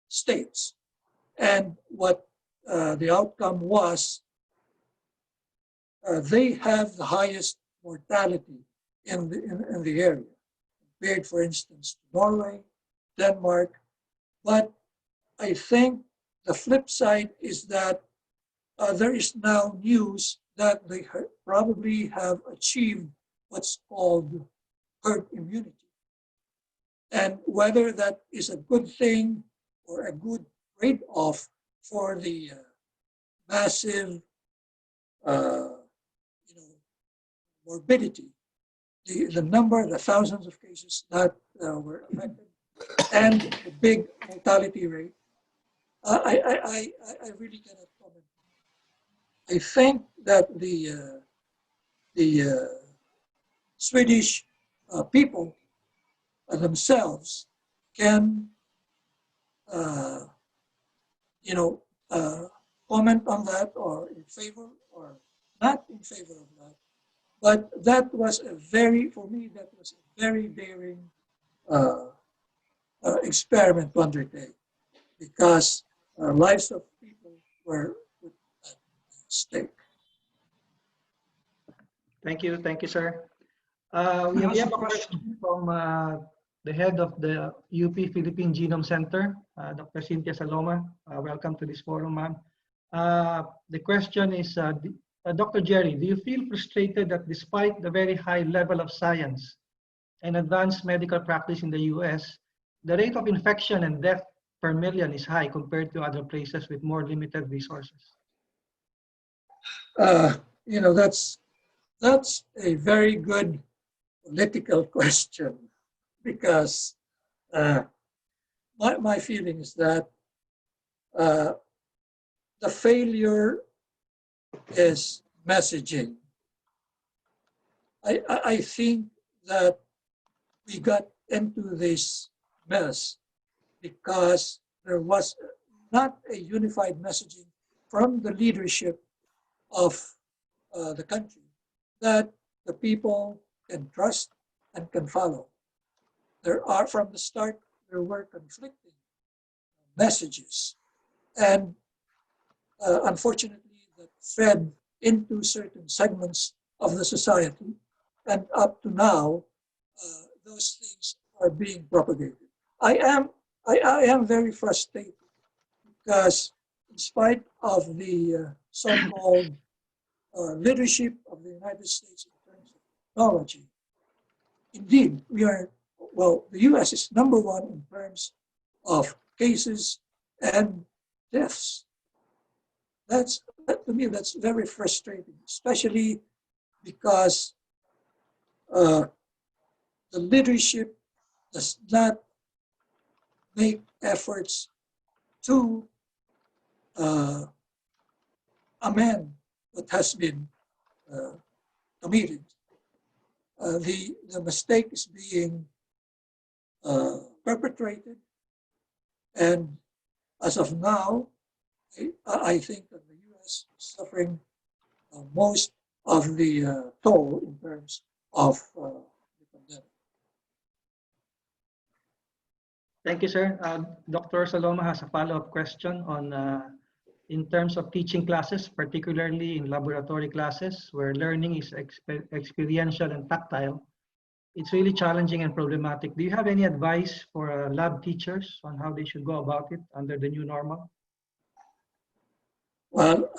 Speaker 5: states. And what the outcome was, they have the highest mortality in the area, compared, for instance, to Norway, Denmark. But I think the flip side is that there is now news that they probably have achieved what's called herd immunity. And whether that is a good thing or a good trade-off for the massive morbidity, the number, the thousands of cases that were affected, and the big mortality rate, I really cannot comment. I think that the Swedish people themselves can, comment on that, or in favor or not in favor of that. But that was for me, that was a very daring experiment to undertake, because lives of people were at stake.
Speaker 1: Thank you, sir. We have a question from the head of the UP Philippine Genome Center, Dr. Cynthia Saloma. Welcome to this forum, ma'am. The question is, Dr. Jerry, do you feel frustrated that despite the very high level of science and advanced medical practice in the US, the rate of infection and death per million is high compared to other places with more limited resources?
Speaker 5: That's a very good political question, because my feeling is that the failure is messaging. I think that we got into this mess because there was not a unified messaging from the leadership of the country that the people can trust and can follow. From the start, there were conflicting messages. And unfortunately, that fed into certain segments of the society. And up to now, those things are being propagated. I am very frustrated because in spite of the so-called leadership of the United States in terms of technology, indeed, the US is number one in terms of cases and deaths. To me, that's very frustrating, especially because the leadership does not make efforts to amend what has been committed. The mistake is being perpetrated, and as of now, I think that the US is suffering most of the toll in terms of the pandemic.
Speaker 1: Thank you, sir. Dr. Saloma has a follow-up question on in terms of teaching classes, particularly in laboratory classes where learning is experiential and tactile. It's really challenging and problematic. Do you have any advice for lab teachers on how they should go about it under the new normal?
Speaker 5: Well,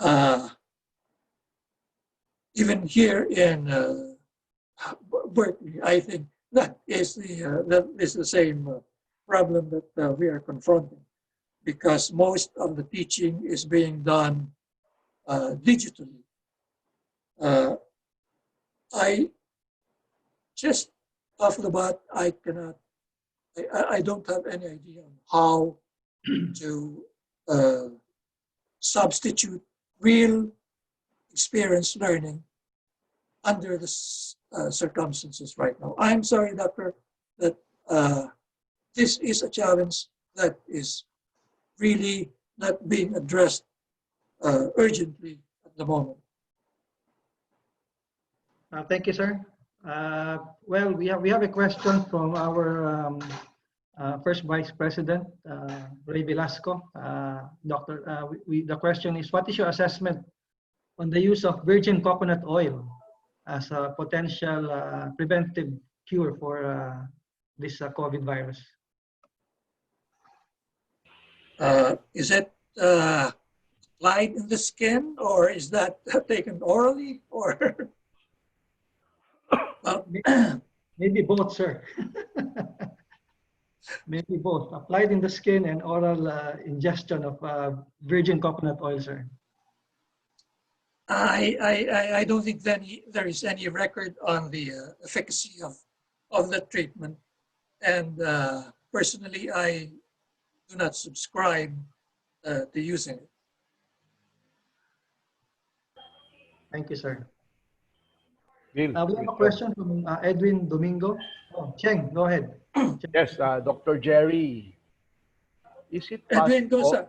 Speaker 5: even here in Berkeley, I think that is the same problem that we are confronting, because most of the teaching is being done digitally. I just off the bat, I don't have any idea on how to substitute real experience learning under the circumstances right now. I'm sorry, Doctor, that this is a challenge that is really not being addressed urgently at the moment.
Speaker 1: Thank you, sir. Well, we have a question from our first Vice President, Ray Velasco. The question is, what is your assessment on the use of virgin coconut oil as a potential preventive cure for this COVID virus?
Speaker 5: Is it applied in the skin, or is that taken orally, or?
Speaker 1: Maybe both, sir. Maybe both. Applied in the skin and oral ingestion of virgin coconut oil, sir.
Speaker 5: I don't think there is any record on the efficacy of the treatment. And personally, I do not subscribe to using it.
Speaker 1: Thank you, sir.
Speaker 7: Bill,
Speaker 1: We have a question from Edwin Domingo. Oh, Cheng, go ahead.
Speaker 7: Yes, Dr. Jerry. Is it
Speaker 5: Edwin, go,
Speaker 7: possible?
Speaker 5: sir.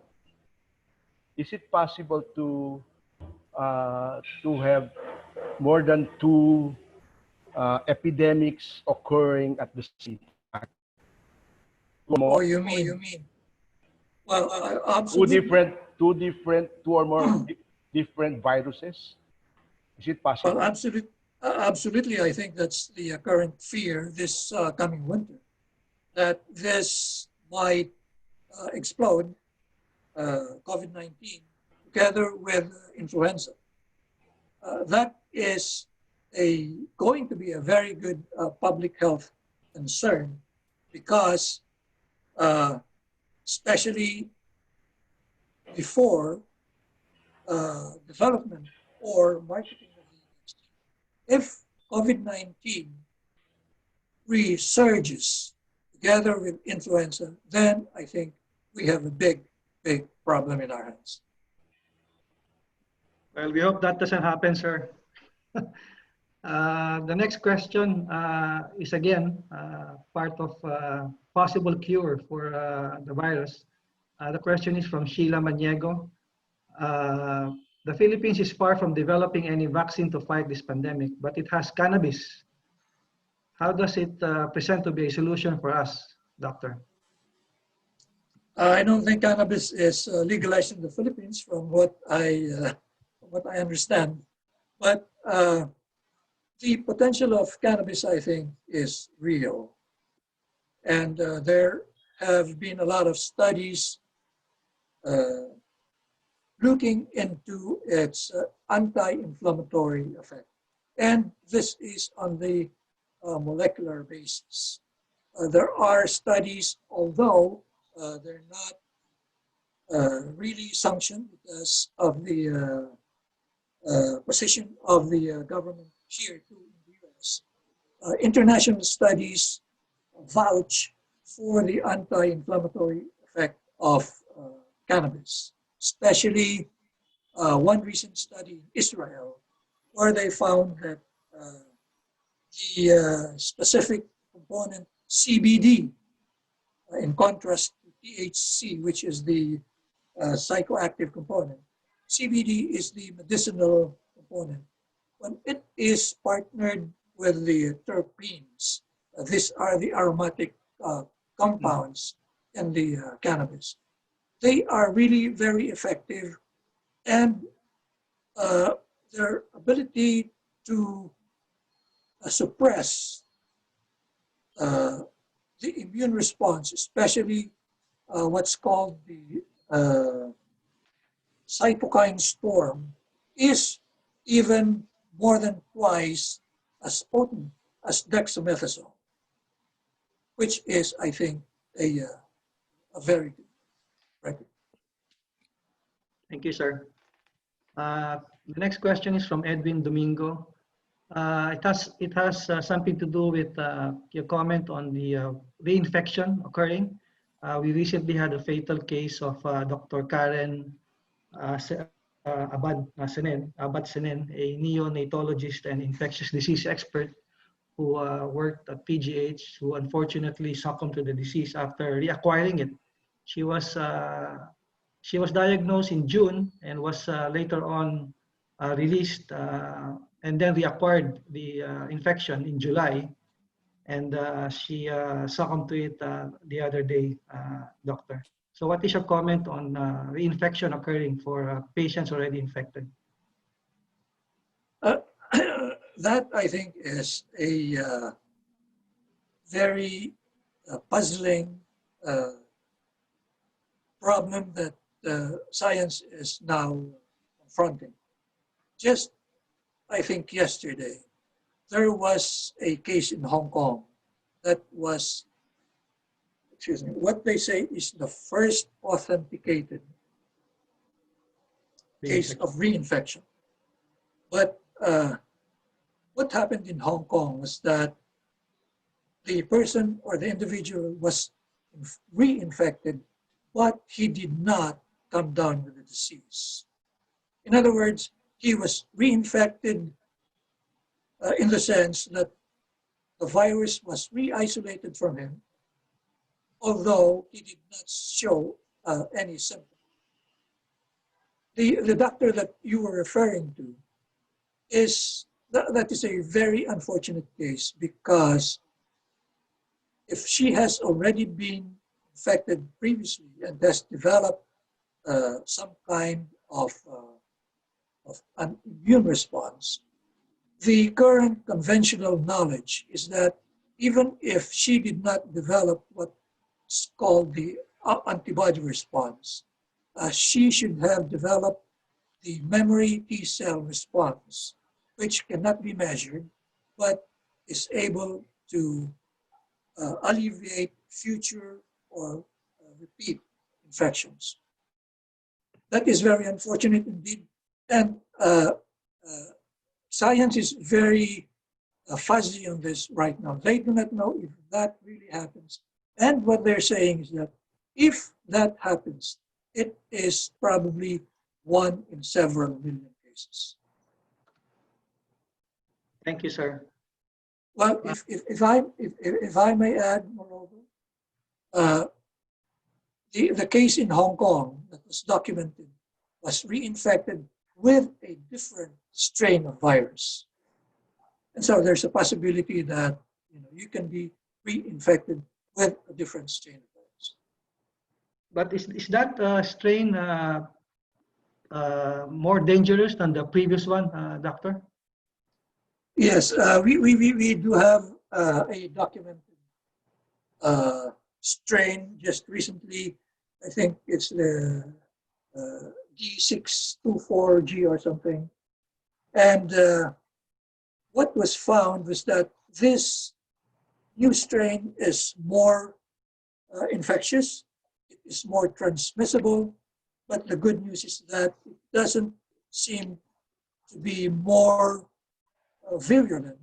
Speaker 7: Is it possible to have more than two epidemics occurring at the same time?
Speaker 5: Oh, you mean? Well, absolutely.
Speaker 7: Two or more different viruses? Is it possible?
Speaker 5: Well, absolutely. I think that's the current fear this coming winter, that this might explode, COVID-19, together with influenza. That is going to be a very good public health concern, because especially before development or marketing of the vaccine, if COVID-19 resurges together with influenza, then I think we have a big problem in our hands.
Speaker 1: Well, we hope that doesn't happen, sir. The next question is again part of possible cure for the virus. The question is from Sheila Maniego. The Philippines is far from developing any vaccine to fight this pandemic, but it has cannabis. How does it present to be a solution for us, Doctor?
Speaker 5: I don't think cannabis is legalized in the Philippines, from what I understand. But the potential of cannabis, I think, is real. And there have been a lot of studies looking into its anti-inflammatory effect. And this is on the molecular basis. There are studies, although they're not really sanctioned because of the position of the government here too in the US. International studies vouch for the anti-inflammatory effect of cannabis, especially one recent study in Israel, where they found that the specific component CBD, in contrast to THC, which is the psychoactive component, CBD is the medicinal component. When it is partnered with the terpenes, these are the aromatic compounds in the cannabis. They are really very effective, and their ability to suppress the immune response, especially what's called the cytokine storm, is even more than twice as potent as dexamethasone, which is, I think, a very good record.
Speaker 1: Thank you, sir. The next question is from Edwin Domingo. It has something to do with your comment on the reinfection occurring. We recently had a fatal case of Dr. Karen Abad Senen, a neonatologist and infectious disease expert who worked at PGH, who unfortunately succumbed to the disease after reacquiring it. She was diagnosed in June and was later on released and then reacquired the infection in July. And she succumbed to it the other day, doctor. So what is your comment on reinfection occurring for patients already infected?
Speaker 5: That, I think, is a very puzzling problem that science is now confronting. Just, I think, yesterday, there was a case in Hong Kong that was, what they say is the first authenticated case of reinfection. But what happened in Hong Kong was that the person or the individual was reinfected, but he did not come down with the disease. In other words, he was reinfected in the sense that the virus was re-isolated from him, although he did not show any symptom. The doctor that you were referring to that is a very unfortunate case, because if she has already been infected previously and has developed some kind of an immune response, the current conventional knowledge is that even if she did not develop what's called the antibody response, she should have developed the memory T-cell response, which cannot be measured, but is able to alleviate future or repeat infections. That is very unfortunate indeed. And science is very fuzzy on this right now. They do not know if that really happens. And what they're saying is that if that happens, it is probably 1 in several million cases.
Speaker 1: Thank you, sir.
Speaker 5: Well, if I may add, moreover, the case in Hong Kong that was documented was reinfected with a different strain of virus. And so there's a possibility that you can be reinfected with a different strain of virus.
Speaker 1: But is that strain more dangerous than the previous one, doctor?
Speaker 5: Yes, we do have a documented strain just recently. I think it's the G624G or something. And what was found was that this new strain is more infectious, it is more transmissible, but the good news is that it doesn't seem to be more virulent,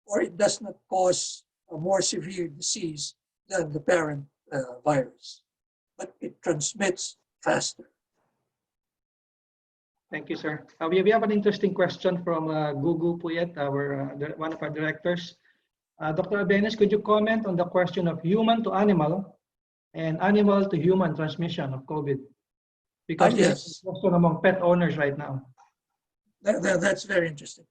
Speaker 5: or it does not cause a more severe disease than the parent virus, but it transmits faster.
Speaker 1: Thank you, sir. We have an interesting question from Gugu Puyet, one of our directors. Dr. Abenes, could you comment on the question of human to animal and animal to human transmission of COVID? Because
Speaker 5: yes,
Speaker 1: there's a question among pet owners right now.
Speaker 5: That's very interesting.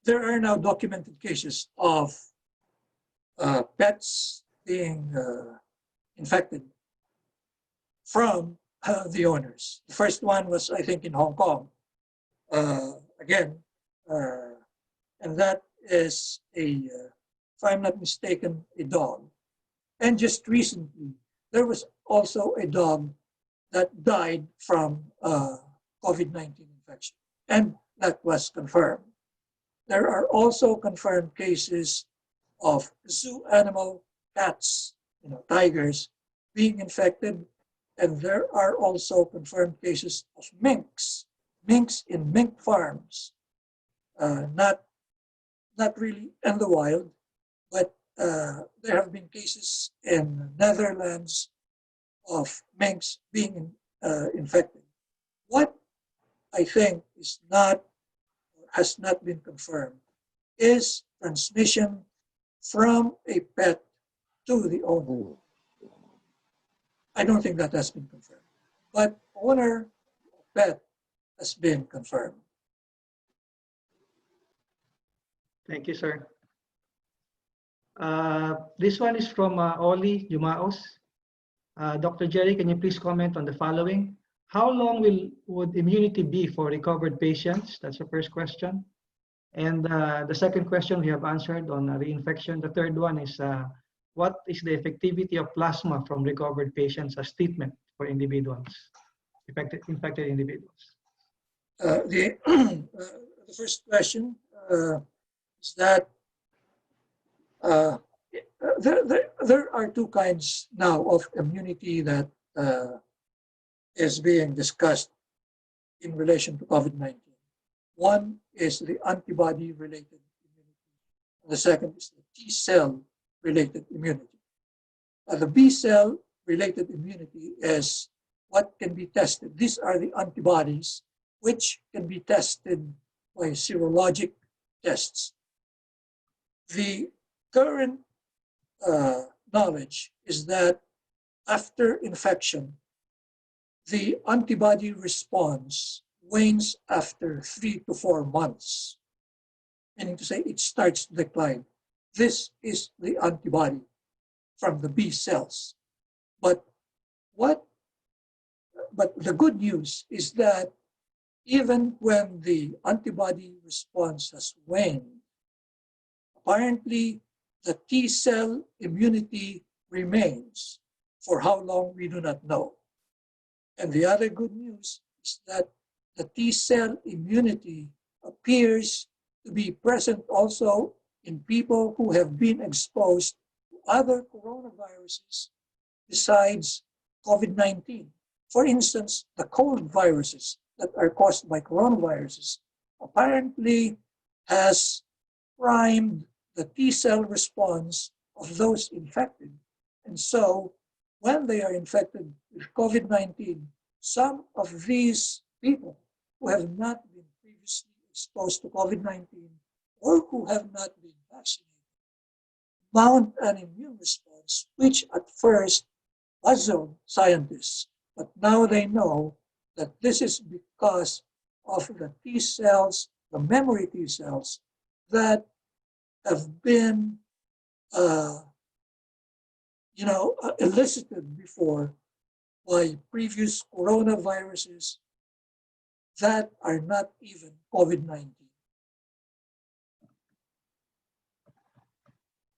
Speaker 5: There are now documented cases of pets being infected from the owners. The first one was, I think, in Hong Kong, again, and that is if I'm not mistaken, a dog. And just recently, there was also a dog that died from COVID-19 infection, and that was confirmed. There are also confirmed cases of zoo animal cats, tigers, being infected. And there are also confirmed cases of minks in mink farms, not really in the wild, but there have been cases in Netherlands of minks being infected. What I think has not been confirmed is transmission from a pet to the owner. I don't think that has been confirmed, but owner pet has been confirmed.
Speaker 1: Thank you, sir. This one is from Oli Jumaos. Dr. Jerry, can you please comment on the following? How long would immunity be for recovered patients? That's the first question. And the second question we have answered on reinfection. The third one is, what is the effectivity of plasma from recovered patients as treatment for individuals, infected individuals?
Speaker 5: The first question is that there are two kinds now of immunity that is being discussed in relation to COVID-19. One is the antibody-related immunity. The second is the T-cell-related immunity. The B-cell-related immunity is what can be tested. These are the antibodies which can be tested by serologic tests. The current knowledge is that after infection, the antibody response wanes after 3 to 4 months, meaning to say it starts to decline. This is the antibody from the B cells. But the good news is that even when the antibody response has waned, apparently the T cell immunity remains. For how long, we do not know. And the other good news is that the T cell immunity appears to be present also in people who have been exposed to other coronaviruses besides COVID-19. For instance, the cold viruses that are caused by coronaviruses apparently has primed the T cell response of those infected. And so when they are infected with COVID-19, some of these people who have not been previously exposed to COVID-19 or who have not been vaccinated mount an immune response, which at first puzzled scientists, but now they know that this is because of the T cells, the memory T cells that have been elicited before by previous coronaviruses that are not even COVID-19.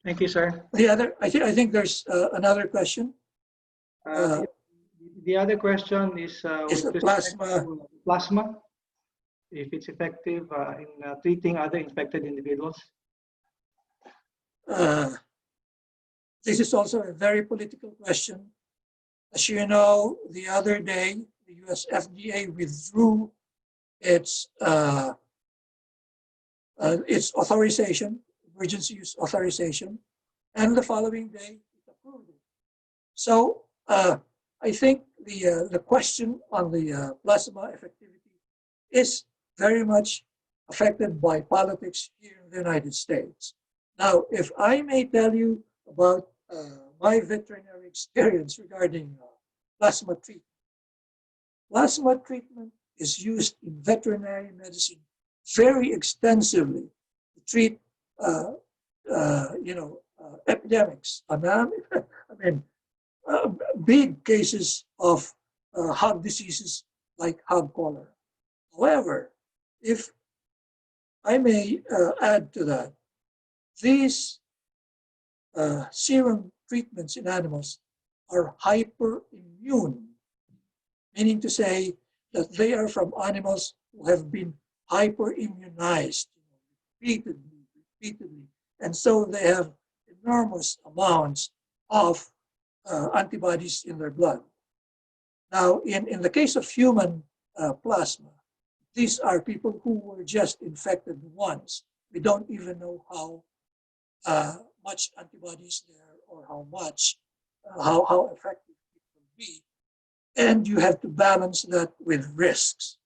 Speaker 1: Thank you, sir.
Speaker 5: I think there's another question.
Speaker 1: The other question is
Speaker 5: the
Speaker 1: plasma, if it's effective in treating other infected individuals.
Speaker 5: This is also a very political question. As you know, the other day, the US FDA withdrew its authorization, emergency use authorization, and the following day it approved it. So I think the question on the plasma effectivity is very much affected by politics here in the United States. Now, if I may tell you about my veterinary experience regarding plasma treatment. Plasma treatment is used in veterinary medicine very extensively to treat, epidemics. Big cases of hog diseases like hog cholera. However, if I may add to that, these serum treatments in animals are hyperimmune, meaning to say that they are from animals who have been hyperimmunized repeatedly. And so they have enormous amounts of antibodies in their blood. Now, in the case of human plasma, these are people who were just infected once. We don't even know how much antibodies there or how much, how effective it will be. And you have to balance that with risks.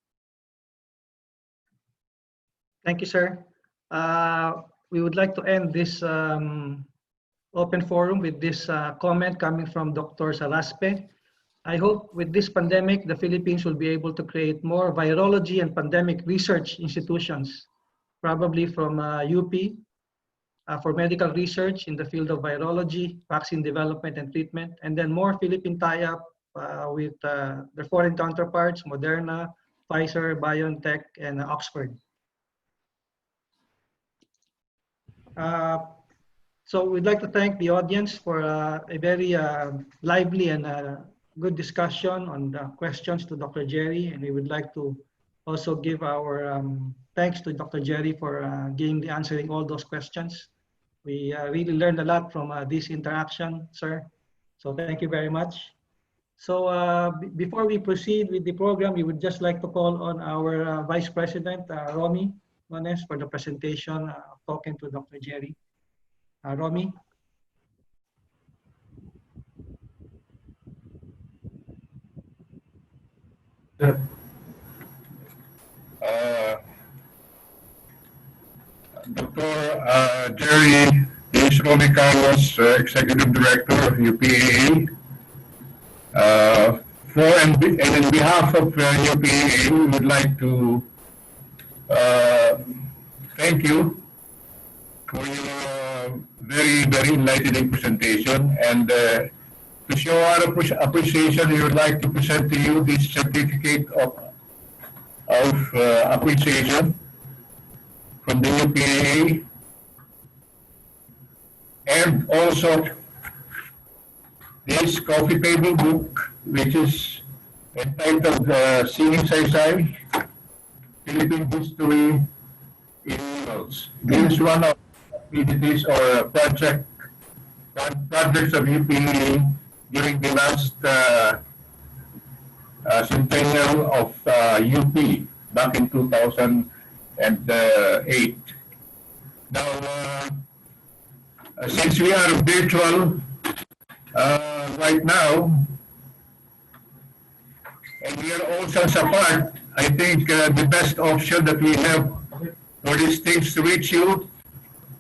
Speaker 1: Thank you, sir. We would like to end this open forum with this comment coming from Dr. Salaspe. I hope with this pandemic, the Philippines will be able to create more virology and pandemic research institutions, probably from UP, for medical research in the field of virology, vaccine development and treatment, and then more Philippine tie-up with their foreign counterparts, Moderna, Pfizer, BioNTech, and Oxford. So we'd like to thank the audience for a very lively and good discussion on the questions to Dr. Jerry, and we would like to also give our thanks to Dr. Jerry for answering all those questions. We really learned a lot from this interaction, sir. So thank you very much. So before we proceed with the program, we would just like to call on our Vice President, Romy Manes, for the presentation, talking to Dr. Jerry. Romy?
Speaker 6: Dr. Jerry is Romy Carlos, Executive Director of UPAA. And in behalf of UPAA, we would like to thank you for your very, very enlightening presentation. And to show our appreciation, we would like to present to you this certificate of appreciation from the UPAA, and also this coffee table book, which is entitled Singing Saysay, Philippine History in Murals. This is one of the activities or projects of UPAA during the last centennial of UP back in 2008. Now, since we are virtual right now, and we are all sense apart, I think the best option that we have for these things to reach you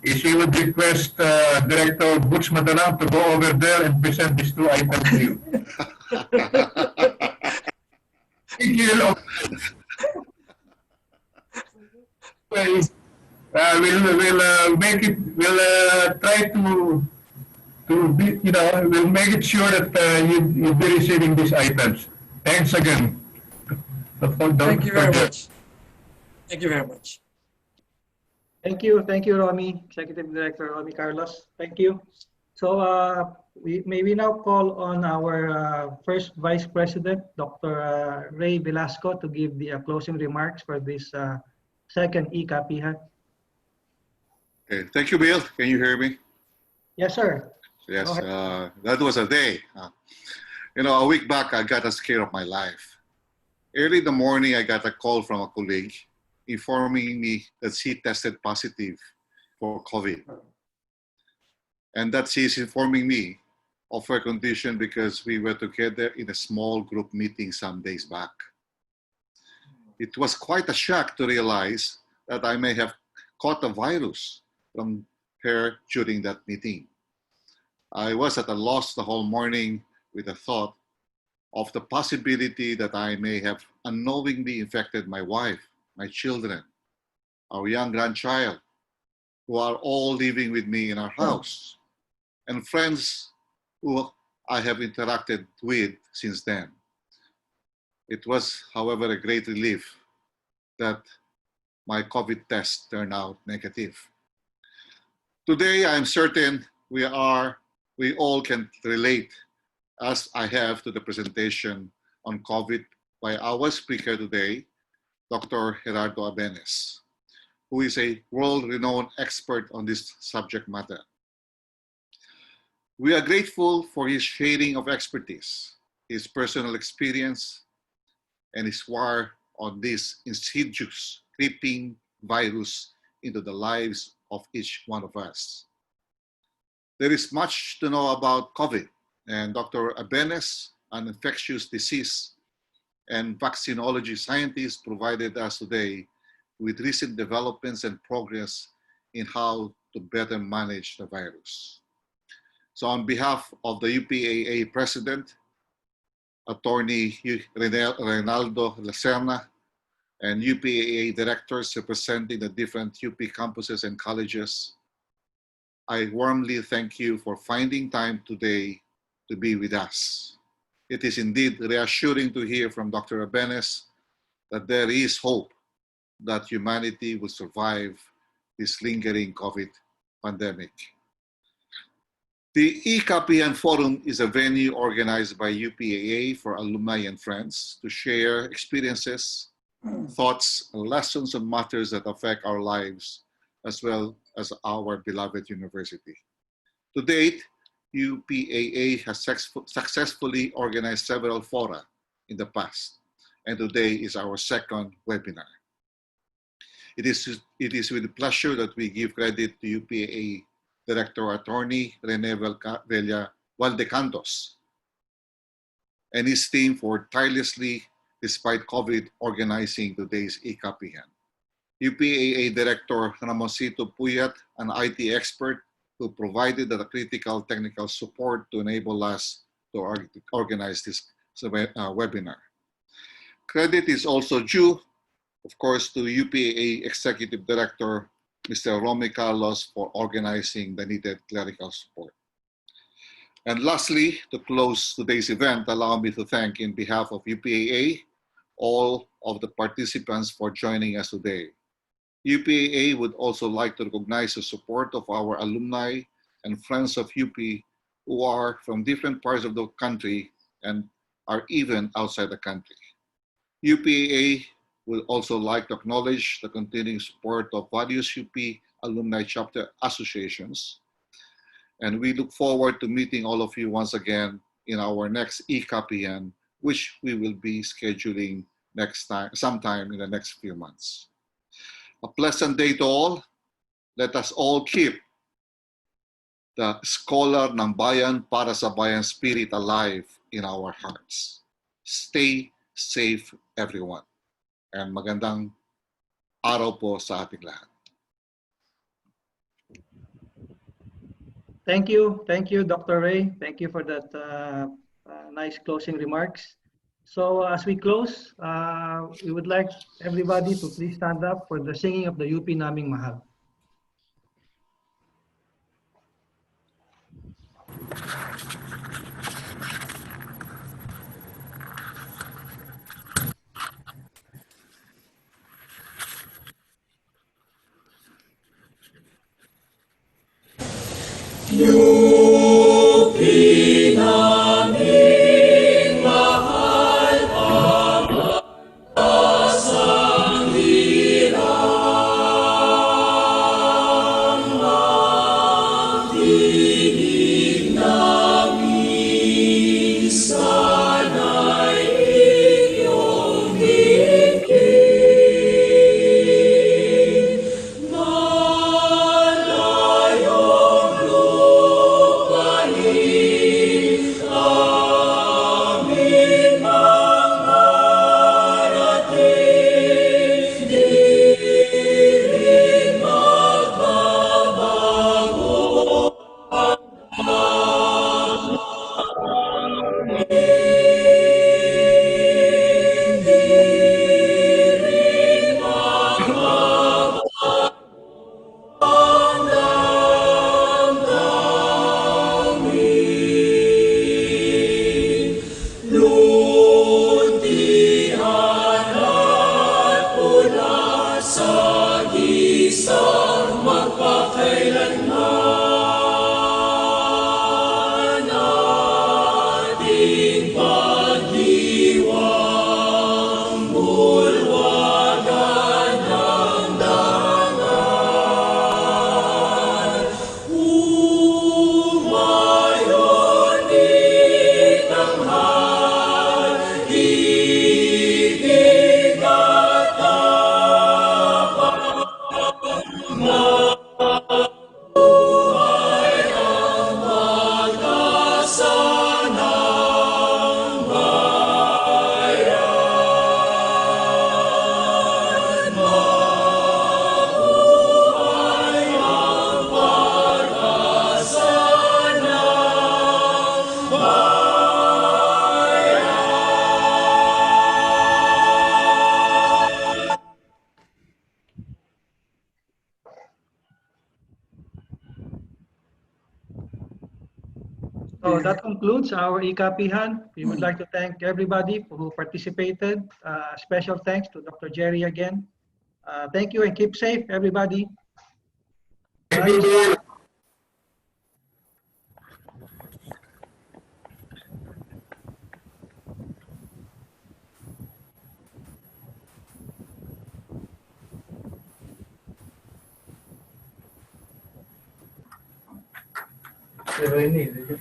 Speaker 6: is we would request Director Butch Madalang to go over there and present these two items to you. Thank you. We'll make it. We'll try to be. We'll make it sure that you'll be receiving these items. Thanks again.
Speaker 5: Thank you very much. Thank you very much.
Speaker 1: Thank you, Romy, Executive Director Romy Carlos. Thank you. So may we now call on our first Vice President, Dr. Ray Velasco, to give the closing remarks for this second eKAPIHAN.
Speaker 10: Okay, thank you, Bill. Can you hear me?
Speaker 1: Yes, sir.
Speaker 10: Yes, that was a day. A week back, I got a scare of my life. Early in the morning, I got a call from a colleague informing me that she tested positive for COVID. And that she's informing me of her condition because we were together in a small group meeting some days back. It was quite a shock to realize that I may have caught the virus from her during that meeting. I was at a loss the whole morning with the thought of the possibility that I may have unknowingly infected my wife, my children, our young grandchild, who are all living with me in our house, and friends who I have interacted with since then. It was, however, a great relief that my COVID test turned out negative. Today, I'm certain we all can relate, as I have, to the presentation on COVID by our speaker today, Dr. Gerardo Abenes, who is a world-renowned expert on this subject matter. We are grateful for his sharing of expertise, his personal experience, and his war on this insidious, creeping virus into the lives of each one of us. There is much to know about COVID, and Dr. Abenes, an infectious disease and vaccinology scientist, provided us today with recent developments and progress in how to better manage the virus. So on behalf of the UPAA President, Attorney Reynaldo Lacerna, and UPAA directors representing the different UP campuses and colleges, I warmly thank you for finding time today to be with us. It is indeed reassuring to hear from Dr. Abenes that there is hope that humanity will survive this lingering COVID pandemic. The eKAPIHAN Forum is a venue organized by UPAA for alumni and friends to share experiences, thoughts, and lessons on matters that affect our lives as well as our beloved university. To date, UPAA has successfully organized several fora in the past, and today is our second webinar. It is with pleasure that we give credit to UPAA Director Attorney Rene Valdecantos and his team for tirelessly, despite COVID, organizing today's eKAPIHAN. UPAA Director Ramosito Puyat, an IT expert who provided the critical technical support to enable us to organize this webinar. Credit is also due, of course, to UPAA Executive Director Mr. Romy Carlos for organizing the needed clerical support. And lastly, to close today's event, allow me to thank, in behalf of UPAA, all of the participants for joining us today. UPAA would also like to recognize the support of our alumni and friends of UP who are from different parts of the country and are even outside the country. UPAA would also like to acknowledge the continuing support of various UP alumni chapter associations. And we look forward to meeting all of you once again in our next eKAPIHAN, which we will be scheduling sometime in the next few months. A pleasant day to all. Let us all keep the scholar ng bayan para sa bayan spirit alive in our hearts. Stay safe, everyone. And magandang araw po sa ating lahat.
Speaker 1: Thank you, Dr. Ray. Thank you for that nice closing remarks. So as we close, we would like everybody to please stand up for the singing of the UP Naming Mahal. So that concludes our eKAPIHAN. We would like to thank everybody who participated. Special thanks to Dr. Jerry again. Thank you and keep safe, everybody.
Speaker 6: Thank you.
Speaker 4: They need